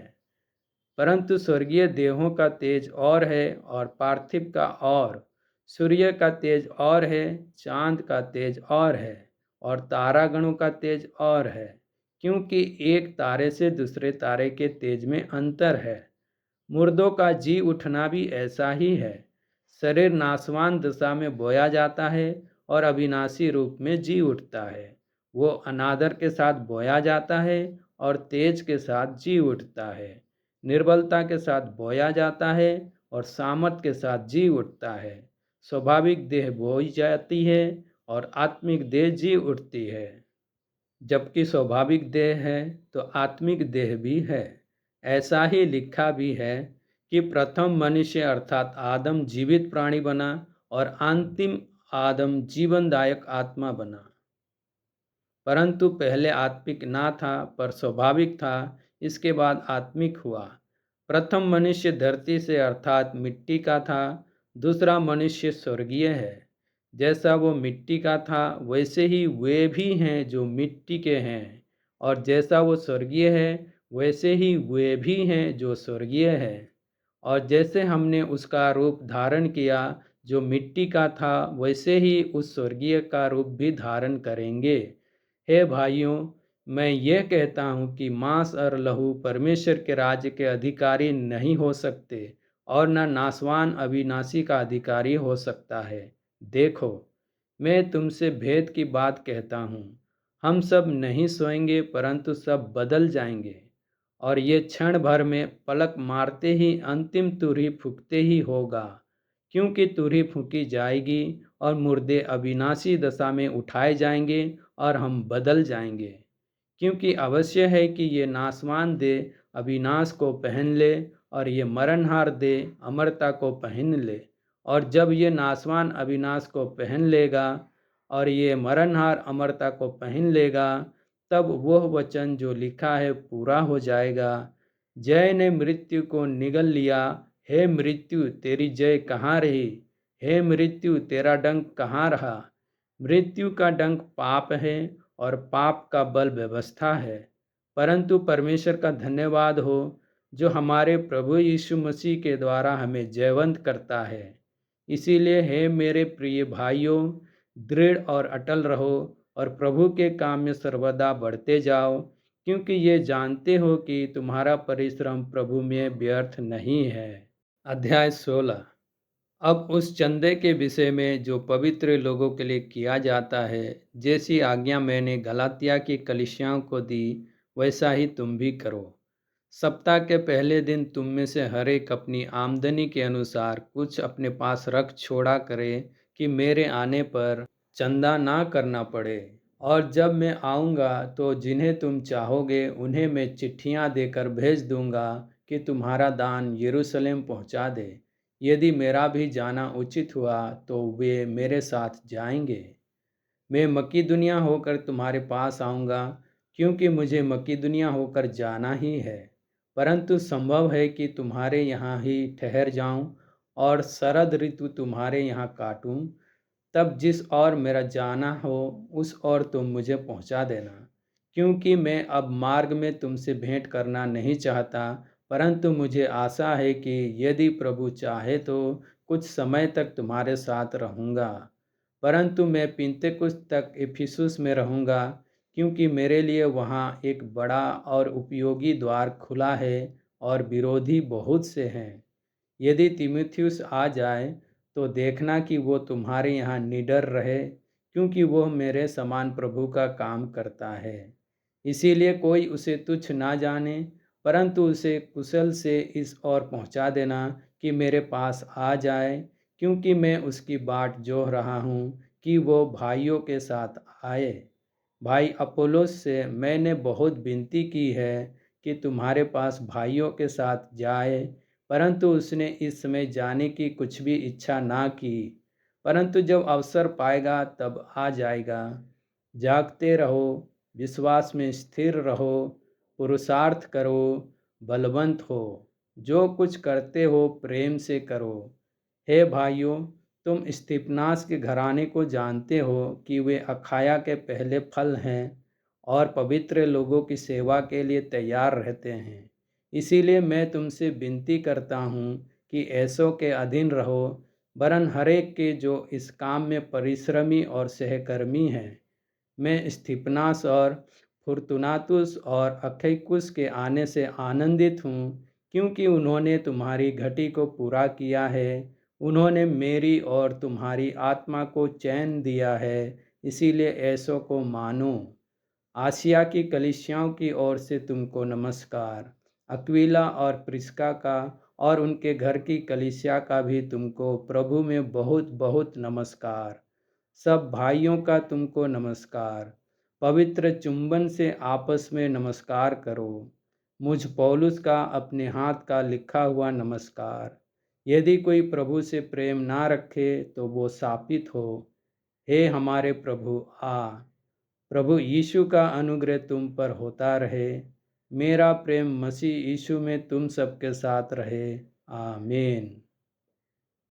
परंतु स्वर्गीय देहों का तेज और है और पार्थिव का और। सूर्य का तेज और है, चांद का तेज और है, और तारागणों का तेज और है, क्योंकि एक तारे से दूसरे तारे के तेज में अंतर है। मुर्दों का जी उठना भी ऐसा ही है। शरीर नाशवान दशा में बोया जाता है और अविनाशी रूप में जी उठता है। वो अनादर के साथ बोया जाता है और तेज के साथ जी उठता है। निर्बलता के साथ बोया जाता है और सामर्थ के साथ जी उठता है। स्वाभाविक देह बोई जाती है और आत्मिक देह जी उठती है। जबकि स्वाभाविक देह है तो आत्मिक देह भी है। ऐसा ही लिखा भी है कि प्रथम मनुष्य अर्थात आदम जीवित प्राणी बना और अंतिम आदम जीवनदायक आत्मा बना। परंतु पहले आत्मिक ना था पर स्वाभाविक था, इसके बाद आत्मिक हुआ। प्रथम मनुष्य धरती से अर्थात मिट्टी का था, दूसरा मनुष्य स्वर्गीय है। जैसा वो मिट्टी का था वैसे ही वे भी हैं जो मिट्टी के हैं, और जैसा वो स्वर्गीय है वैसे ही वे भी हैं जो स्वर्गीय है। और जैसे हमने उसका रूप धारण किया जो मिट्टी का था, वैसे ही उस स्वर्गीय का रूप भी धारण करेंगे। हे भाइयों, मैं यह कहता हूँ कि मांस और लहू परमेश्वर के राज्य के अधिकारी नहीं हो सकते, और न नासवान अविनाशी का अधिकारी हो सकता है। देखो, मैं तुमसे भेद की बात कहता हूँ। हम सब नहीं सोएंगे, परंतु सब बदल जाएंगे। और ये क्षण भर में पलक मारते ही अंतिम तुरही फूंकते ही होगा। क्योंकि तुरही फूंकी जाएगी और मुर्दे अविनाशी दशा में उठाए जाएंगे और हम बदल जाएंगे। क्योंकि अवश्य है कि ये नासवान देह अविनाश को पहन ले और ये मरणहार देह अमरता को पहन ले। और जब ये नासवान अविनाश को पहन लेगा और ये मरणहार अमरता को पहन लेगा, तब वह वचन जो लिखा है पूरा हो जाएगा। जय ने मृत्यु को निगल लिया। हे मृत्यु, तेरी जय कहाँ रही? हे मृत्यु, तेरा डंक कहाँ रहा? मृत्यु का डंक पाप है और पाप का बल व्यवस्था है। परंतु परमेश्वर का धन्यवाद हो जो हमारे प्रभु यीशु मसीह के द्वारा हमें जयवंत करता है। इसीलिए हे मेरे प्रिय भाइयों, दृढ़ और अटल रहो और प्रभु के काम में सर्वदा बढ़ते जाओ, क्योंकि ये जानते हो कि तुम्हारा परिश्रम प्रभु में व्यर्थ नहीं है। अध्याय 16। अब उस चंदे के विषय में जो पवित्र लोगों के लिए किया जाता है, जैसी आज्ञा मैंने गलातिया की कलीसियाओं को दी, वैसा ही तुम भी करो। सप्ताह के पहले दिन तुम में से हर एक अपनी आमदनी के अनुसार कुछ अपने पास रख छोड़ा करे, कि मेरे आने पर चंदा ना करना पड़े। और जब मैं आऊँगा तो जिन्हें तुम चाहोगे उन्हें मैं चिट्ठियाँ देकर भेज दूँगा कि तुम्हारा दान यरूशलेम पहुँचा दे। यदि मेरा भी जाना उचित हुआ तो वे मेरे साथ जाएंगे। मैं मकीदुनिया होकर तुम्हारे पास आऊँगा, क्योंकि मुझे मकीदुनिया होकर जाना ही है। परंतु संभव है कि तुम्हारे यहाँ ही ठहर जाऊँ और शरद ऋतु तुम्हारे यहाँ काटूँ। तब जिस ओर मेरा जाना हो उस ओर तुम मुझे पहुँचा देना, क्योंकि मैं अब मार्ग में तुमसे भेंट करना नहीं चाहता। परंतु मुझे आशा है कि यदि प्रभु चाहे तो कुछ समय तक तुम्हारे साथ रहूँगा। परंतु मैं पिन्तेकुस्त तक इफिसुस में रहूँगा, क्योंकि मेरे लिए वहाँ एक बड़ा और उपयोगी द्वार खुला है और विरोधी बहुत से हैं। यदि तीमुथियुस आ जाए तो देखना कि वो तुम्हारे यहाँ निडर रहे, क्योंकि वह मेरे समान प्रभु का काम करता है। इसीलिए कोई उसे तुच्छ ना जाने, परंतु उसे कुशल से इस ओर पहुँचा देना कि मेरे पास आ जाए, क्योंकि मैं उसकी बाट जोह रहा हूँ कि वो भाइयों के साथ आए। भाई अपोलोस से मैंने बहुत विनती की है कि तुम्हारे पास भाइयों के साथ जाए, परंतु उसने इस समय जाने की कुछ भी इच्छा ना की। परंतु जब अवसर पाएगा तब आ जाएगा। जागते रहो, विश्वास में स्थिर रहो, पुरुषार्थ करो, बलवंत हो, जो कुछ करते हो प्रेम से करो। हे भाइयों, तुम स्तिफनास के घराने को जानते हो कि वे अखाया के पहले फल हैं और पवित्र लोगों की सेवा के लिए तैयार रहते हैं। इसीलिए मैं तुमसे विनती करता हूँ कि ऐसों के अधीन रहो, वरन हरेक के जो इस काम में परिश्रमी और सहकर्मी हैं। मैं स्तिफनास और फुर्तुनातुस और अखैकुस के आने से आनंदित हूँ, क्योंकि उन्होंने तुम्हारी घटी को पूरा किया है। उन्होंने मेरी और तुम्हारी आत्मा को चैन दिया है, इसीलिए ऐसों को मानो। आसिया की कलीसियाओं की ओर से तुमको नमस्कार। अक्विला और प्रिस्का का और उनके घर की कलीसिया का भी तुमको प्रभु में बहुत बहुत नमस्कार। सब भाइयों का तुमको नमस्कार। पवित्र चुंबन से आपस में नमस्कार करो। मुझ पौलुस का अपने हाथ का लिखा हुआ नमस्कार। यदि कोई प्रभु से प्रेम ना रखे तो वो शापित हो। हे हमारे प्रभु, प्रभु यीशु का अनुग्रह तुम पर होता रहे। मेरा प्रेम मसीह यीशु में तुम सबके साथ रहे। आमीन।